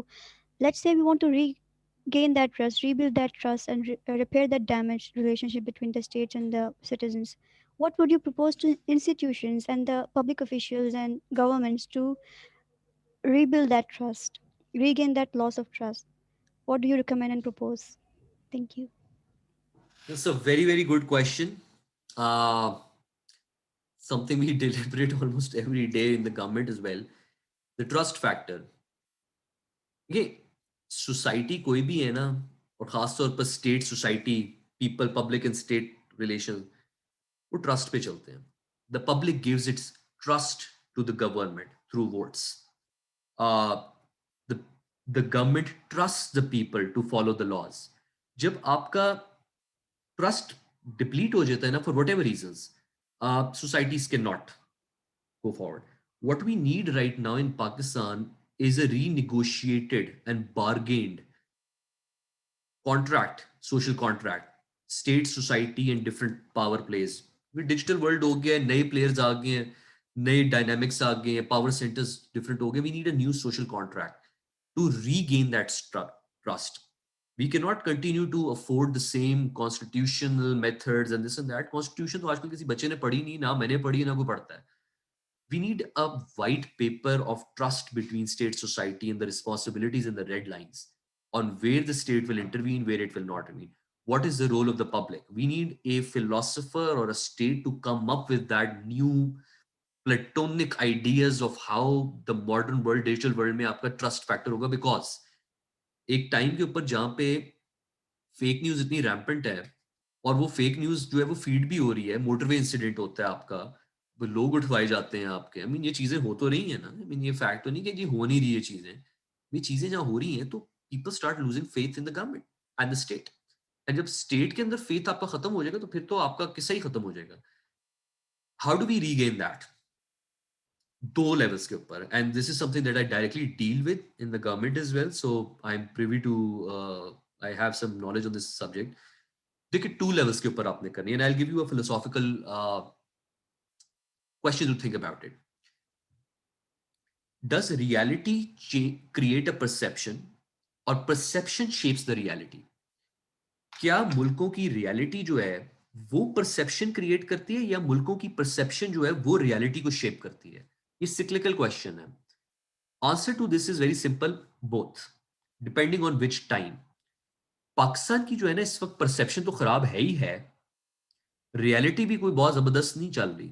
let's say we want to regain that trust, rebuild that trust, and repair that damaged relationship between the states and the citizens. What would you propose to institutions and the public officials and governments to rebuild that trust, regain that loss of trust? What do you recommend and propose? Thank you. now. That's a very, very good question. Uh, Something we deliberate almost every day in the government as well. The trust factor. ये society कोई भी है ना, और खासतौर पर state society, people, public and state relation, वो trust पे चलते हैं। The public gives its trust to the government through votes. The government trust the people to follow the laws. जब आपका ट्रस्ट डिप्लीट हो जाता है ना, for whatever reason, societies cannot go forward. What we need right now in Pakistan is a renegotiated and bargained contract, social contract, state, society and different power plays. Digital world हो गया है, नए players आ गए हैं, नए dynamics आ गए हैं, power centres different हो गए। We need a new social contract to regain that trust. We cannot continue to afford the same constitutional methods and this and that. Constitution तो आजकल किसी बच्चे ने पढ़ी नहीं, ना मैंने पढ़ी, ना कोई पढ़ता है. We need a white paper of trust between state, society and the responsibilities and the red lines on where the state will intervene, where it will not intervene. What is the role of the public? We need a philosopher or a state to come up with that new platonic ideas of how the modern world, digital world में आपका trust factor होगा, because एक time के ऊपर जहां पे fake news इतनी rampant है, और वो फेक न्यूज जो है वो फीड भी हो रही है, मोटरवे इंसिडेंट होता है आपका, वो लोग उठवाए जाते हैं आपके। आई मीन ये चीजें हो तो रही है ना, आई मीन ये फैक्ट तो नहीं कि जी हो नहीं रही है चीजें, ये चीजें जहां हो रही हैं तो people start losing faith in the government and the state. And जब स्टेट के अंदर फेथ आपका खत्म हो जाएगा तो फिर तो आपका किस्सा ही खत्म हो जाएगा। How do we regain that? दो लेवल्स के ऊपर, and this is something that I directly deal with in the government as well, so I am privy to, I have some knowledge on this subject. देखिए 2 levels के ऊपर आपने करनी है, and I will give you a philosophical question to think about it. Does reality create a perception और perception shapes the reality? क्या मुल्कों की रियलिटी जो है वो परसेप्शन क्रिएट करती है, या मुल्कों की परसेप्शन जो है वो रियलिटी को शेप करती है? ये सिक्लिकल क्वेश्चन है। Answer to this is very simple, both, depending on which time. Pakistan की जो है ना इस वक्त परसेप्शन तो खराब है ही है, रियलिटी भी कोई बहुत जबरदस्त नहीं चल रही.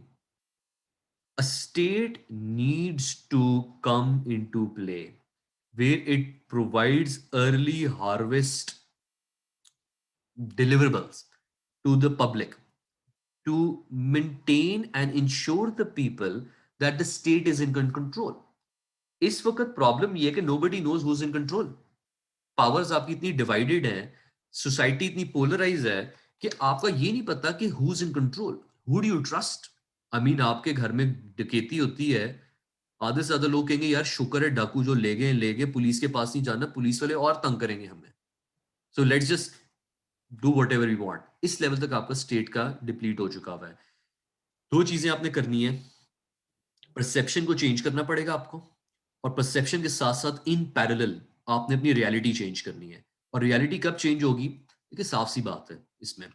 A state needs to come into play where it provides early harvest deliverables to the public to maintain and ensure the people that the state is in control. इस वक्त प्रॉब्लम ये है कि nobody knows who's in control. Powers आपकी इतनी divided है, society इतनी polarise है कि आपका ये नहीं पता कि who is in control, who do you trust. I mean आपके घर में डकैती होती है, आधे से ज्यादा लोग कहेंगे यार शुक्र है डाकू जो ले गए, पुलिस के पास नहीं जाना, पुलिस वाले और तंग करेंगे हमें, so let's just do what ever you want. इस लेवल तक आपका स्टेट का डिप्लीट हो चुका हुआ है. दो चीजें आपने करनी है, परसेप्शन को चेंज करना पड़ेगा आपको, और परसेप्शन के साथ साथ इन पैरेलल आपने अपनी रियलिटी चेंज करनी है. और रियलिटी कब चेंज होगी? देखिए साफ सी बात है इसमें,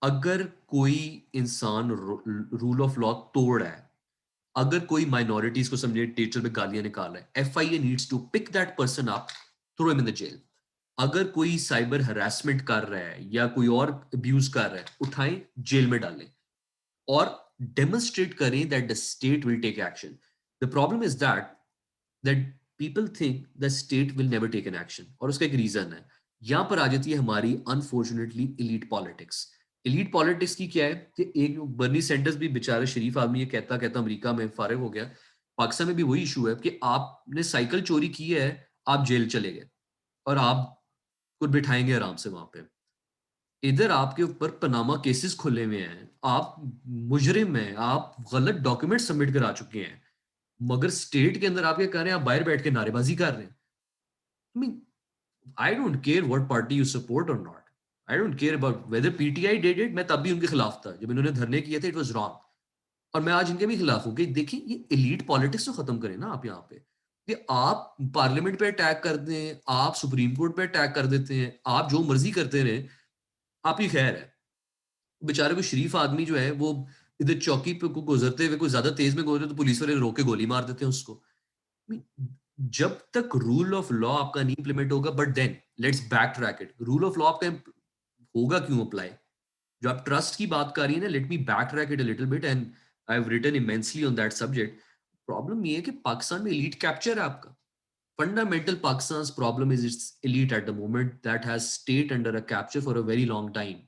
अगर कोई इंसान रूल ऑफ लॉ तोड़ है, अगर कोई माइनॉरिटीज को समझे टीचर में गालियां निकाल रहा है, FIA needs to pick that person up, throw him in the jail. अगर कोई साइबर हरासमेंट कर रहा है या कोई और अब्यूज कर रहा है, उठाएं जेल में डालें और डेमोन्स्ट्रेट करें that the state will take action. The problem is that people think the state will never take an action, और उसका एक रीजन है. यहां पर आ जाती है हमारी unfortunately elite politics. Elite politics की क्या है कि एक बर्नी सैंडर्स भी बेचारा शरीफ आदमी, ये कहता कहता अमेरिका में फारिग हो गया. पाकिस्तान में भी वही इशू है कि आपने साइकिल चोरी की है, आप जेल चले गए और आप को बिठाएंगे आराम से वहां पे. इधर आपके ऊपर पनामा केसेस खुले हुए हैं, आप मुजरिम हैं, आप गलत डॉक्यूमेंट सबमिट करा चुके हैं, मगर स्टेट के अंदर आप क्या कर रहे हैं? आप बाहर बैठ के नारेबाजी कर रहे हैं. I mean, I don't care what party you support or not. I don't care about whether PTI did it. मैं तब भी उनके खिलाफ था जब इन्होंने धरने किए थे. It was wrong. और मैं आज इनके भी खिलाफ हूँ कि देखिए ये एलीट पॉलिटिक्स तो खत्म करें ना आप यहाँ पे, कि आप पार्लियामेंट पे अटैक कर दें, आप सुप्रीम कोर्ट पे अटैक कर देते हैं, आप जो मर्जी करते रहे, आपकी खैर है. बेचारे कोई शरीफ आदमी जो है वो इधर चौकी पे को गुजरते हुए कोई ज्यादा तेज में गुजरे तो पुलिस वाले रोक के गोली मार देते हैं उसको. I mean, जब तक रूल ऑफ लॉ आपका नहीं इंप्लीमेंट होगा, but then let's backtrack it. Rule of law आपका होगा क्यों अप्लाई? जो आप ट्रस्ट की बात कर रही है ना, let me backtrack it a little bit, and I have written immensely on that subject. Problem ये है कि पाकिस्तान में एलीट कैप्चर है आपका. Fundamental Pakistan's problem is its elite at the moment that has stayed under a capture for a very long time.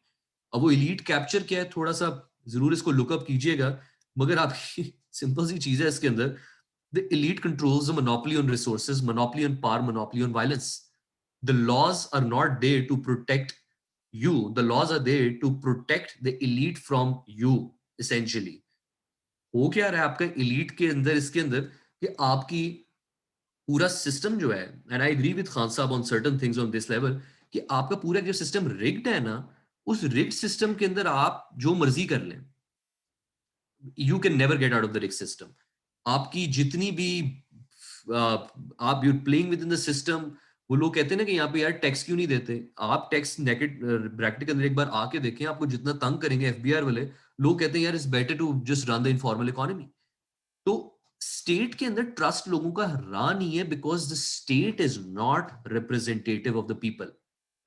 अब वो elite capture क्या है, थोड़ा सा जरूर इसको लुकअप कीजिएगा, मगर आपकी सिंपल सी चीज है इसके अंदर. The elite controls the monopoly on resources, monopoly on power, monopoly on violence. The laws are not there to protect you. The laws are there to protect the elite from you, essentially. हो क्या रहा है आपका elite के अंदर, इसके अंदर, कि आपकी पूरा सिस्टम जो है, and I agree with Khan साहब on certain things on this level, कि आपका पूरा जो सिस्टम रिग्ड है ना, उस रिग्ड सिस्टम के अंदर आप जो मर्जी कर लें, you can never get out of the rigged system. आपकी जितनी भी आप you playing with in the system. वो लोग कहते हैं ना कि यहाँ पे यार टैक्स क्यों नहीं देते, आप टैक्स नेकेट ब्रैकेट के अंदर एक बार आके देखें, आपको जितना तंग करेंगे FBI वाले लोग, कहते हैं यार it's better to just run the informal economy. तो स्टेट के अंदर ट्रस्ट लोगों का रहा नहीं है, because the state is not representative of the people.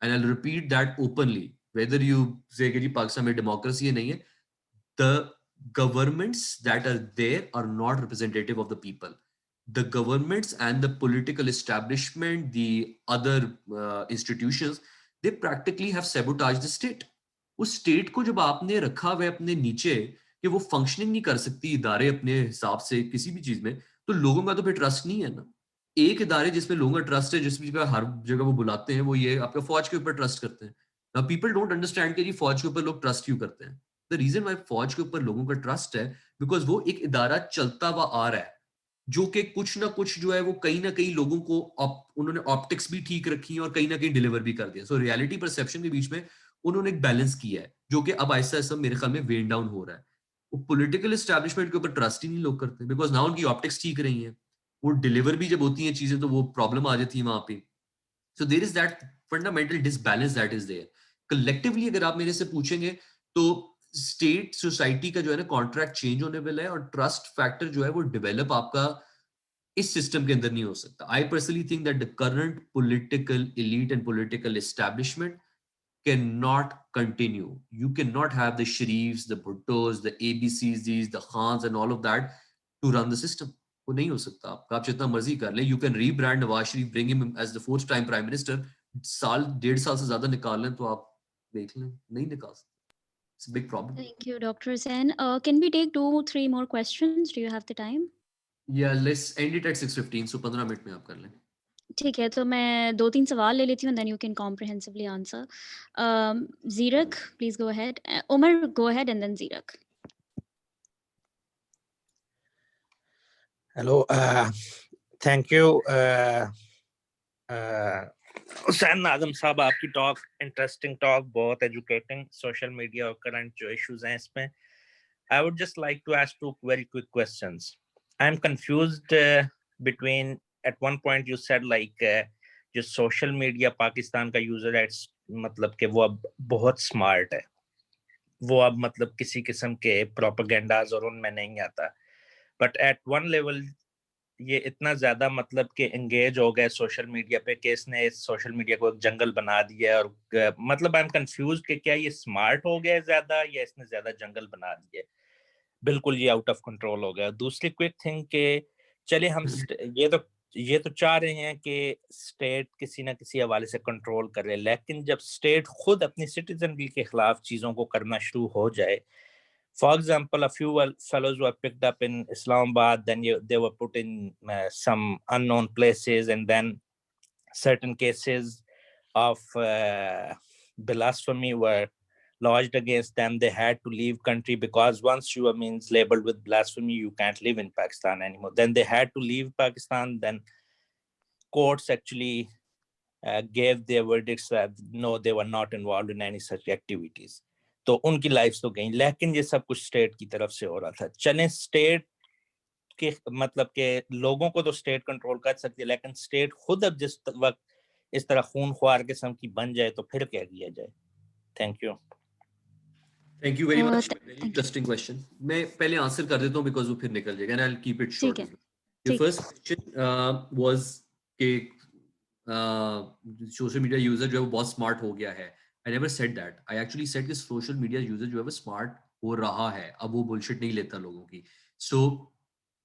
And I repeat that openly, whether you say कि जी पाकिस्तान में डेमोक्रेसी है नहीं है, द governments that are there are not representative of the people. The governments and the political establishment, the other institutions, they practically have sabotaged the state. उस state को जब आपने रखा हुआ है अपने नीचे कि वो फंक्शनिंग नहीं कर सकती इदारे अपने हिसाब से किसी भी चीज में, तो लोगों का तो फिर ट्रस्ट नहीं है ना. एक इदारे जिसमें लोगों का ट्रस्ट है, जिस जगह हर जगह वो बुलाते हैं, वो ये आपका फौज के ऊपर ट्रस्ट करते हैं. नाउ पीपल डोंट अंडरस्टैंड कि जी फौज के ऊपर लोग ट्रस्ट क्यों करते हैं. द रीजन वाई फौज के ऊपर लोगों का ट्रस्ट है, बिकॉज वो एक इदारा चलता हुआ आ रहा है, जो कि कुछ ना कुछ जो है वो कहीं ना कहीं लोगों को उन्होंने ऑप्टिक्स भी ठीक रखी है और कहीं ना कहीं डिलीवर भी कर दिया. सो रियलिटी परसेप्शन के बीच में उन्होंने एक बैलेंस किया है, जो कि अब आहिस्ता आहिस्ता मेरे ख्याल में वेन डाउन हो रहा है. वो पॉलिटिकल एस्टैब्लिशमेंट के ऊपर ट्रस्ट ही नहीं लोग करते, बिकॉज नाउ उनकी ऑप्टिक्स ठीक रही है. वो डिलीवर भी जब होती हैं चीजें तो वो प्रॉब्लम आ जाती है वहां पे. So there is that fundamental disbalance that is there. Collectively अगर आप मेरे से पूछेंगे तो स्टेट सोसाइटी का जो है ना कॉन्ट्रैक्ट चेंज होने वाला है, और ट्रस्ट फैक्टर जो है वो डेवलप आपका इस सिस्टम के अंदर नहीं हो सकता. I personally think that the current political elite and political establishment cannot continue. You cannot have the Sharifs, the Bhuttos, the ABCs, the Khans and all of that to run the system. वो नहीं हो सकता. आप जितना मर्जी कर ले, you can rebrand Nawaz Sharif, bring him as the 4th time prime minister, साल 1.5 साल से ज्यादा निकाल लें तो आप देख लें, नहीं निकाल सकते. It's a big problem. Thank you, Dr. Hussain. Can we take 2-3 more questions? Do you have the time? Yeah, let's end it at 6:15. So 15 minute में आप कर लें. ठीक है, तो मैं 2-3 सवाल ले लेती हूँ, then you can comprehensively answer. Zirak, please go ahead. Omar, go ahead, and then Zirak. Hello, thank you. Hussain Nadim साहब, आपकी टॉक इंटरेस्टिंग टॉक, बहुत एजुकेटिंग. सोशल मीडिया और करंट जो इश्यूज हैं इसमें, I would just like to ask 2 very quick questions. I'm confused between, at one point you said like जो social media Pakistan का user है, मतलब कि वो अब बहुत स्मार्ट है, वो अब मतलब किसी किस्म के प्रोपेगेंडाज और उनमें नहीं आता. बट एट वन लेवल ये इतना ज्यादा मतलब कि एंगेज हो गए सोशल मीडिया पे कि इसने इस सोशल मीडिया को एक जंगल बना दिया. और मतलब आई एम कंफ्यूज कि क्या ये स्मार्ट हो गया ज्यादा या इसने ज्यादा जंगल बना दिया. बिल्कुल ये आउट ऑफ कंट्रोल हो गया. दूसरी क्विक थिंग के चलिए हम ये तो चाह रहे हैं कि स्टेट किसी ना किसी हवाले से कंट्रोल करे, लेकिन जब स्टेट खुद अपनी सिटीजन के खिलाफ चीजों को करना शुरू हो जाए, for example, a few fellows were picked up in Islamabad, then they were put in some unknown places, and then certain cases of blasphemy were lodged against them. They had to leave country because once you are labeled with blasphemy, you can't live in Pakistan anymore. Then they had to leave Pakistan. Then courts actually gave their verdicts that no, they were not involved in any such activities. तो उनकी life तो गई, लेकिन ये सब कुछ state की तरफ से हो रहा था. चले स्टेट के मतलब के लोगों को तो स्टेट कंट्रोल कर सकती है, लेकिन स्टेट खुद अब जिस वक्त इस तरह खून ख्वार किस्म की बन जाए तो फिर क्या किया जाए. Thank you. Thank you very much. Very interesting question. मैं पहले आंसर कर देता हूँ because वो फिर निकल जाएगा, and I'll keep it short. The first question was कि सोशल मीडिया यूजर जो है वो बहुत स्मार्ट हो गया है. I never said that. I actually said कि सोशल मीडिया यूजर जो है वो स्मार्ट हो रहा है, अब वो बुलशिट नहीं लेता लोगों की. So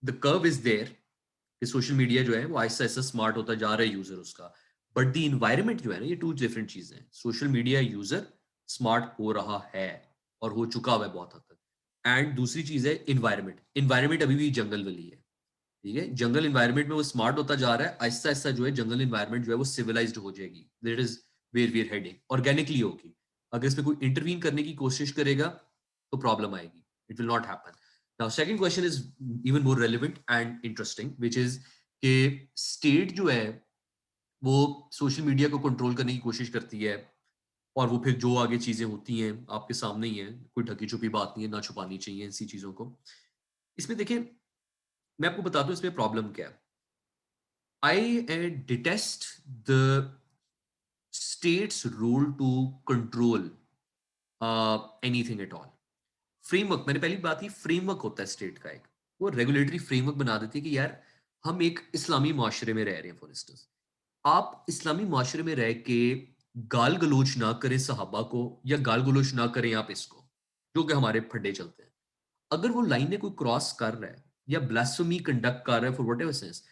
the curve is there कि सोशल मीडिया जो है वो ऐसा ऐसा स्मार्ट होता जा रहा है यूजर उसका. बट द इन्वायरमेंट जो है ना, ये 2 डिफरेंट चीजें हैं. सोशल मीडिया यूजर स्मार्ट हो रहा है और हो चुका हुआ है बहुत हद तक. एंड दूसरी चीज है इन्वायरमेंट. इन्वायरमेंट अभी भी जंगल वाली है, ठीक है. जंगल इन्वायरमेंट में वो स्मार्ट होता जा रहा है. ऐसा ऐसा जो है जंगल इन्वायरमेंट जो है वो सिविलाइज्ड हो जाएगी. That is where we are heading. Organically होगी. अगर इसमें कोई इंटरवीन करने की कोशिश करेगा तो प्रॉब्लम आएगी. It will not happen. Now second question is even more relevant and interesting, which is कि स्टेट जो है वो सोशल मीडिया को कंट्रोल करने की कोशिश करती है, और वो फिर जो आगे चीजें होती हैं आपके सामने ही है. कोई ढकी छुपी बात नहीं है, ना छुपानी चाहिए ऐसी चीजों को. इसमें देखिए, मैं आपको बताता हूँ इसमें प्रॉब्लम क्या है. I detest the state's role to control anything at all. Framework, मैंने पहली बात ही, फ्रेमवर्क होता है स्टेट का एक. वो रेगुलेटरी फ्रेमवर्क बना देती है कि यार हम एक इस्लामी माशरे में रह रहे हैं. फॉर इंस्टेंस, आप इस्लामी माशरे में रह के गाल गलोच ना करें सहाबा को, या गाल गलोच ना करें आप इसको, जो कि हमारे फड्डे चलते हैं. अगर वो लाइन कोई क्रॉस कर रहा है या ब्लास्फेमी कंडक्ट कर रहा है फॉर व्हाटएवर सेंस,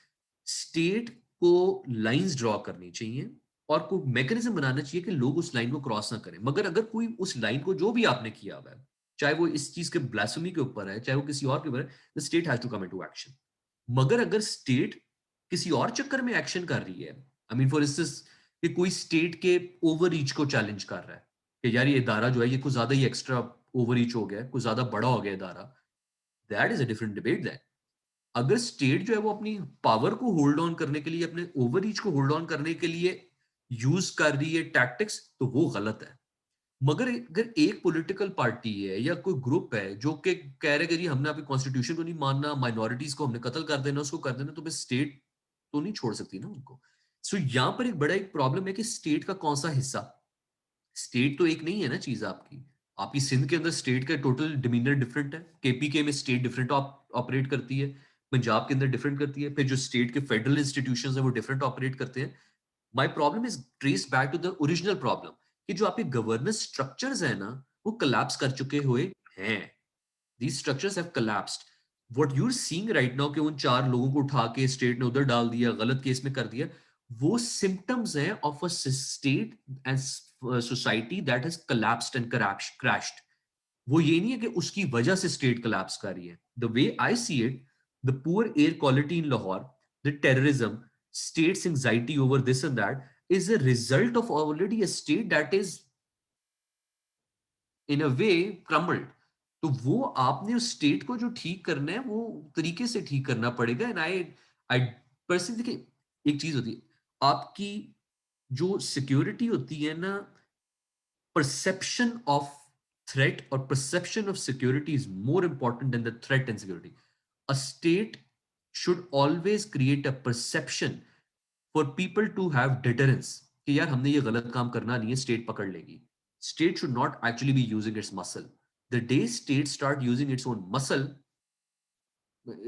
स्टेट को लाइंस ड्रॉ करनी चाहिए और कोई मैकेनिज्म बनाना चाहिए कि लोग उस लाइन को क्रॉस ना करें. मगर अगर कोई उस लाइन को, जो भी आपने किया हुआ है, चाहे वो इस चीज के ब्लास्फेमी के ऊपर है, चाहे वो किसी और के ऊपर है, the state has to come into action. मगर अगर स्टेट किसी और चक्कर में एक्शन कर रही है, आई मीन फॉर इंस्टेंस कि कोई स्टेट के ओवर रीच को चैलेंज कर रहा है कि यार ये इदारा जो है ये कुछ ज्यादा ही एक्स्ट्रा ओवर रीच हो गया है, कुछ ज्यादा बड़ा हो गया इदारा, that is a different debate. That अगर स्टेट जो है वो अपनी पावर को होल्ड ऑन करने के लिए, अपने ओवर रीच को होल्ड ऑन करने के लिए यूज कर रही है टैक्टिक्स, तो वो गलत है. मगर अगर एक पॉलिटिकल पार्टी है या कोई ग्रुप है जो कि कह रहे कि हमने आपकी कॉन्स्टिट्यूशन को नहीं मानना, माइनॉरिटीज को हमने कत्ल कर देना, उसको कर देना, तो फिर स्टेट तो नहीं छोड़ सकती ना उनको. सो यहाँ पर एक बड़ा एक प्रॉब्लम है कि स्टेट का कौन सा हिस्सा. स्टेट तो एक नहीं है ना चीज आपकी. आपकी सिंध के अंदर स्टेट का टोटल डिमीनर डिफरेंट है. केपीके में स्टेट डिफरेंट ऑपरेट करती है. पंजाब के अंदर डिफरेंट करती है. फिर जो स्टेट के फेडरल इंस्टीट्यूशंस है वो डिफरेंट ऑपरेट करते हैं. My problem is trace back to the original problem कि जो आपके गवर्नेंस स्ट्रक्चर्स है ना वो कोलैप्स कर चुके हुए हैं. These structures have collapsed. What you're seeing right now कि उन 4 लोगों को उठा के स्टेट ने उधर डाल दिया, गलत केस में कर दिया, वो symptoms हैं of a state and society that has collapsed and crashed. वो ये नहीं है कि उसकी वजह से स्टेट collapse कर रही है. The way I see it, the poor air quality in Lahore, the terrorism, state's anxiety over this and that is a result of already a state that is in a way crumbled. तो वो आपने उस state को जो ठीक करना है वो तरीके से ठीक करना पड़ेगा. एंड आई पर्सनली देखिए, एक चीज होती है आपकी जो सिक्योरिटी होती है ना, परसेप्शन ऑफ थ्रेट और perception of security is more important than the threat and security. A state should always create a perception for people to have deterrence कि यार हमने ये गलत काम करना नहीं है, स्टेट पकड़ लेगी. State should not actually be using its muscle. The day states start using its own muscle,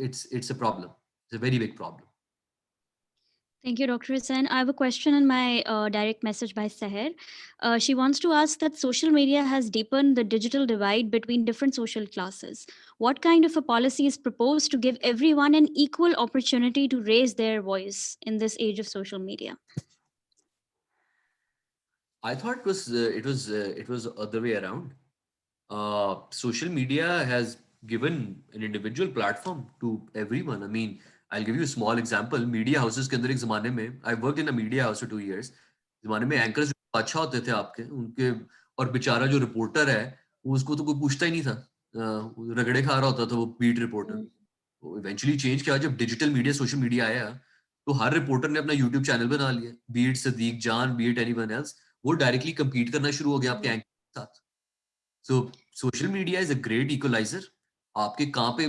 it's a problem. It's a very big problem. Thank you, Dr. Hussain. I have a question in my direct message by Seher. She wants to ask that social media has deepened the digital divide between different social classes. What kind of a policy is proposed to give everyone an equal opportunity to raise their voice in this age of social media? I thought it was the other way around. Social media has given an individual platform to everyone. I mean, I'll give you a small example. Media houses के अंदर एक ज़माने में, I worked in a media house for 2 years. ज़माने में anchors अच्छा होते थे आपके, उनके, और बेचारा जो रिपोर्टर है, उसको तो कोई पूछता ही नहीं था. रगड़े खा रहा होता था वो बीट रिपोर्टर. इवेंचुअली चेंज किया जब डिजिटल मीडिया, सोशल मीडिया आया, तो हर रिपोर्टर ने अपना यूट्यूब चैनल बना लिया. Beat Sadiq Jan, beat anyone else, वो डायरेक्टली compete करना शुरू हो गया आपके एंकर के साथ. So social media is a great equaliser. आपके कहाँ पे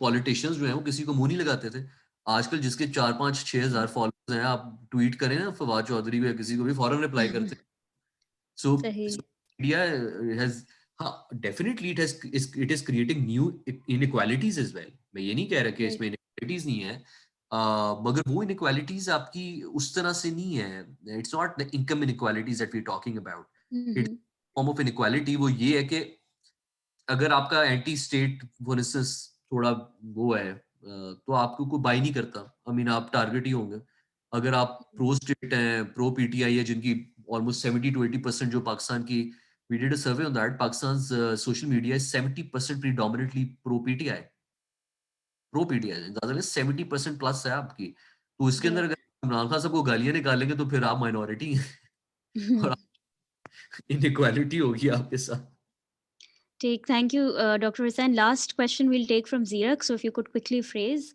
पॉलिटिशियंस जो हैं वो किसी को मुंह नहीं लगाते थे. आजकल जिसके 4-5-6 हजार फॉलोअर्स हैं, आप ट्वीट करें ना फवाद चौधरी को या किसी को भी, फौरन रिप्लाई करते हैं. सो सही. मीडिया हैज, हाँ definitely it is creating new inequalities as well. मैं ये नहीं कह रहा कि इसमें इनइक्वालिटीज नहीं है, मगर वो इनइक्वालिटीज आपकी उस तरह से नहीं है. It's not the income inequalities that we are talking about. It's form of inequality वो ये है कि अगर आपका एंटी स्टेट फॉर इंस्टेंस थोड़ा वो है, तो आपको कोई बाई नहीं करता. आई मीन आप टारगेट ही होंगे. अगर आप प्रो स्टेट हैं, प्रो पीटीआई है, जिनकी ऑलमोस्ट 70 to 80% जो पाकिस्तान की, we did a survey on that, Pakistan's social media is 70% predominantly pro PTI. Pro PTI ज्यादा नहीं, 70% प्लस है आपकी. तो इसके अंदर अगर इमरान खान सबको गालियां निकालेंगे तो फिर आप माइनॉरिटी हैं और इनइक्वालिटी होगी आपके साथ. Take. Thank you, Dr. Hussain. Last question we'll take from Zirak. So if you could quickly phrase.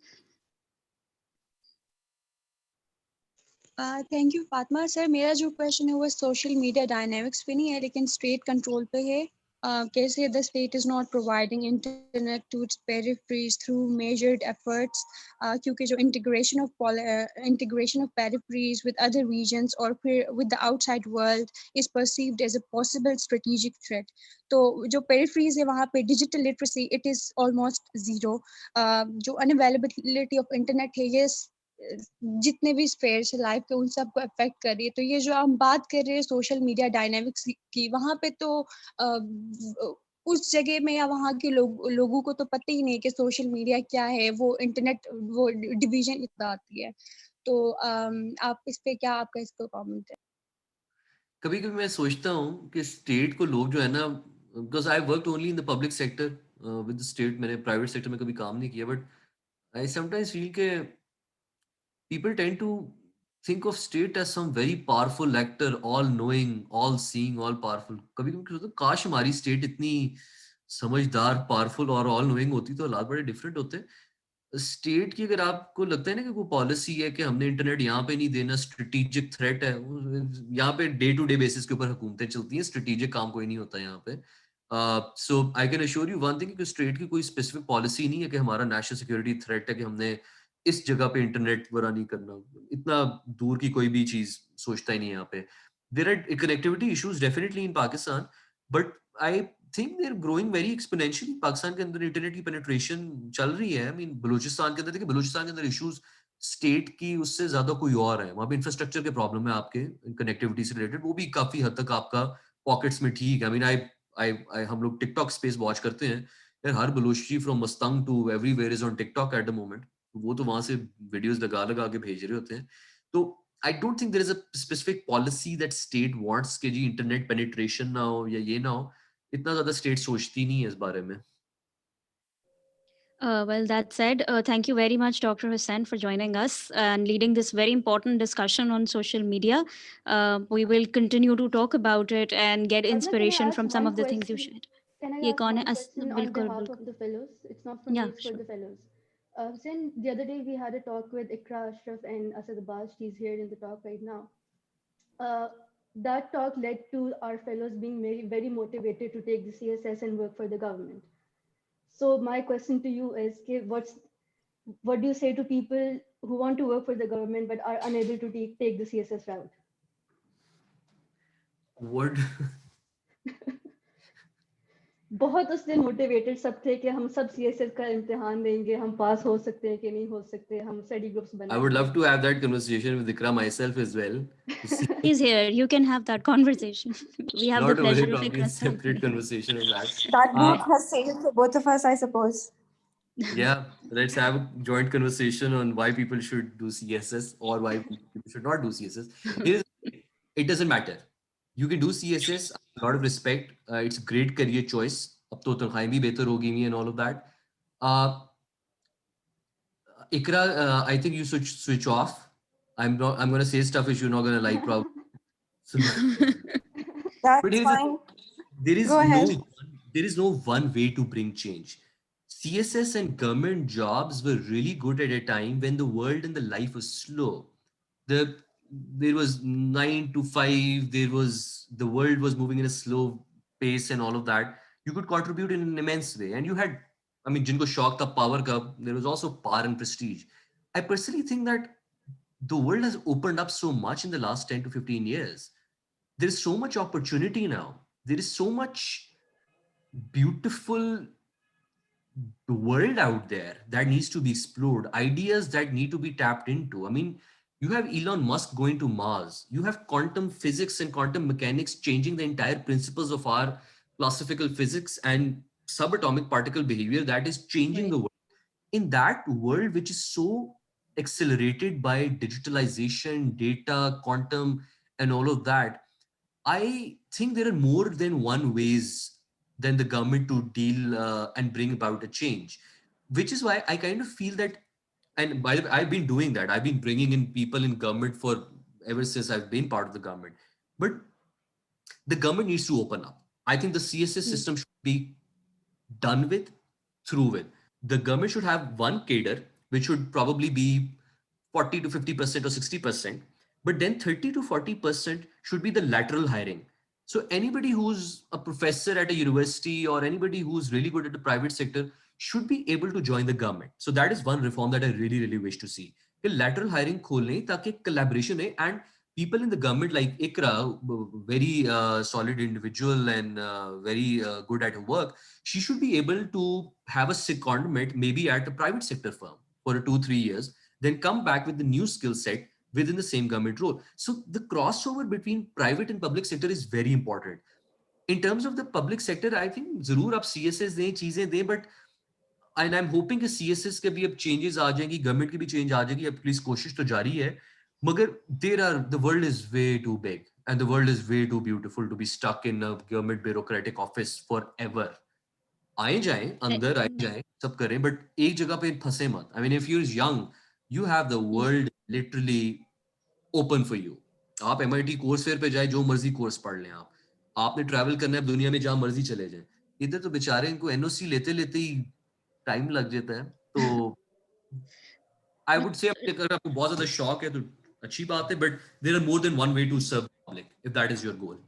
Thank you Fatima sir. मेरा जो क्वेश्चन है वो सोशल मीडिया डायनेमिक्स पे नहीं है लेकिन स्टेट कंट्रोल पे है. कैसे the state is not providing internet to its peripheries through measured efforts, क्योंकि जो integration of peripheries with other regions और फिर with the outside world is perceived as a possible strategic threat. तो जो पेरिफेरीज है वहाँ पे digital literacy it is almost zero. जो अनअवेलेबिलिटी ऑफ इंटरनेट है ये जितने भी स्फेयर है लाइफ के उन सबको अफेक्ट कर रही है. तो ये जो हम बात कर रहे हैं सोशल मीडिया डायनामिक्स की, वहाँ पे तो उस जगह में या वहाँ के लोगों को तो पता ही नहीं कि सोशल मीडिया क्या है. वो इंटरनेट वो डिवीजन इतना आती है. तो आप इस पे क्या, आपका इस पर कमेंट है? कभी कभी मैं सोचता हूँ कि स्टेट को लोग जो है ना, because I worked only in the public sector with the state, मैंने प्राइवेट सेक्टर में कभी काम नहीं किया, बट आई समटाइम्स फील के people tend to think of state as some very powerful actor, all knowing, all seeing, all powerful. कभी कभी सोचता हूँ काश हमारी स्टेट इतनी समझदार, पावरफुल और ऑल नोइंग होती तो हालात बड़े डिफरेंट होते. स्टेट की अगर आपको लगता है ना कि कोई पॉलिसी है कि हमने इंटरनेट यहाँ पे नहीं देना, स्ट्रेटेजिक थ्रेट है, यहाँ पे डे टू डे बेसिस के ऊपर हुकूमतें चलती हैं, स्ट्रेटेजिक काम कोई नहीं होता यहाँ पे. So I can assure you one thing कि स्टेट की कोई स्पेसिफिक पॉलिसी नहीं है कि हमारा नेशनल सिक्योरिटी थ्रेट है कि हमने इस जगह पे इंटरनेट वगैरह नहीं करना. इतना दूर की कोई भी चीज सोचता ही नहीं है यहाँ पे. There are connectivity issues definitely in Pakistan, but I think they are growing very exponentially. Pakistan के अंदर इंटरनेट की पेनिट्रेशन चल रही है. आई मीन बलूचिस्तान के अंदर देखिए, बलूचिस्तान के अंदर इश्यूज स्टेट की उससे ज्यादा कोई और है, वहाँ पे इंफ्रास्ट्रक्चर के प्रॉब्लम है आपके कनेक्टिविटी से रिलेटेड, वो भी काफी हद तक आपका पॉकेट्स में ठीक है। आई मीन आई हम लोग टिकटॉक स्पेस वॉच करते हैं यार, हर Balochi from Mastung to everywhere is on TikTok at the moment, वो तो वहां से वीडियोस लगा लगा के भेज रहे होते हैं। तो I don't think there is a specific policy that state wants के जी इंटरनेट पेनिट्रेशन ना हो या ये ना हो, इतना ज्यादा स्टेट सोचती नहीं है इस बारे में। Well, that said, thank you very much, Dr. Hussain, for joining us and leading this very important discussion on social media. We will continue to talk about it and get Padma, can I inspiration ask from some one of the things you question? shared. Can I ये ask कौन है? one question on बिल्कुल behalf of बिल्कुल. the fellows? It's not for me, Yeah, it's for sure. the fellows. Hussein, the other day we had a talk with Ikra Ashraf and Asad Abbas. She's here in the talk right now. Uh, that talk led to our fellows being very, very motivated to take the CSS and work for the government. So my question to you is, what do you say to people who want to work for the government but are unable to take the CSS route? What? बहुत उस दिन motivated सब थे कि हम सब CSS का इम्तिहान देंगे, हम पास हो सकते हैं कि नहीं हो सकते, हम स्टडी ग्रुप्स I would बनाएंगे. love to have that conversation with Ikra myself as well. To see, He's here. You can have that conversation. We have the not over pleasure here, of probably a Ikra's separate company. conversation on that. That group has saved for both of us, I suppose. Yeah, let's have a joint conversation on why people should do CSS or why people should not do CSS. Here's, it doesn't matter. You can do CSS, a lot of respect. It's a great career choice. अब तो तनख्वाहें भी बेहतर होगी and all of that. Uh, Ikra, I think you should switch off. I'm not. I'm gonna say stuff which you're not gonna like, probably. So, but That's here's the fine. there is Go ahead. there is no one way to bring change. CSS and government jobs were really good at a time when the world and the life was slow. The there was 9 to 5. There was the world was moving in a slow pace and all of that. You could contribute in an immense way, and you had, I mean, jinko shock the power cup. There was also power and prestige. I personally think that the world has opened up so much in the last 10 to 15 years. There is so much opportunity now. There is so much beautiful world out there that needs to be explored, ideas that need to be tapped into. I mean, you have Elon Musk going to Mars, you have quantum physics and quantum mechanics changing the entire principles of our classical physics and subatomic particle behavior that is changing the Right. world. In that world, which is so accelerated by digitalization, data, quantum, and all of that, I think there are more than one ways than the government to deal and bring about a change, which is why I kind of feel that. And by the way, I've been doing that. I've been bringing in people in government for ever since I've been part of the government. But the government needs to open up. I think the CSS system should be done with, through with. The government should have one cadre, which should probably be 40 to 50% or 60%, but then 30 to 40% should be the lateral hiring. So anybody who's a professor at a university or anybody who's really good at the private sector should be able to join the government. So that is one reform that I really, really wish to see. कि lateral hiring खोलने ताकि collaboration है, and people in the government like Ikra, very solid individual and very good at her work, she should be able to have a secondment maybe at a private sector firm for 2 3 years, then come back with the new skill set within the same government role. So the crossover between private and public sector is very important. In terms of the public sector, I think जरूर आप CSS दें, चीजें दें, but and I'm hoping कि CSS के भी अब changes आ जाएंगी, government की भी change आ जाएगी, at least कोशिश तो जारी है, मगर the world is way too big and the world is way too beautiful to be stuck in a government bureaucratic office forever. आए जाएं, अंदर आए जाएं, सब करें, but एक जगह पे फंसे मत. I mean, if you're young, you have the world literally open for you. आप MIT कोर्स फेयर पे जाए, जो मर्जी कोर्स पढ़ लें आप. आपने ट्रैवल करना है दुनिया में, जहां मर्जी चले जाएं. इधर तो बेचारे इनको NOC लेते लेते ही टाइम लग जाता है. तो आई वुड से अगर आपको बहुत ज्यादा शौक है तो अच्छी बात है, but there are more than one way to serve public if that is your goal.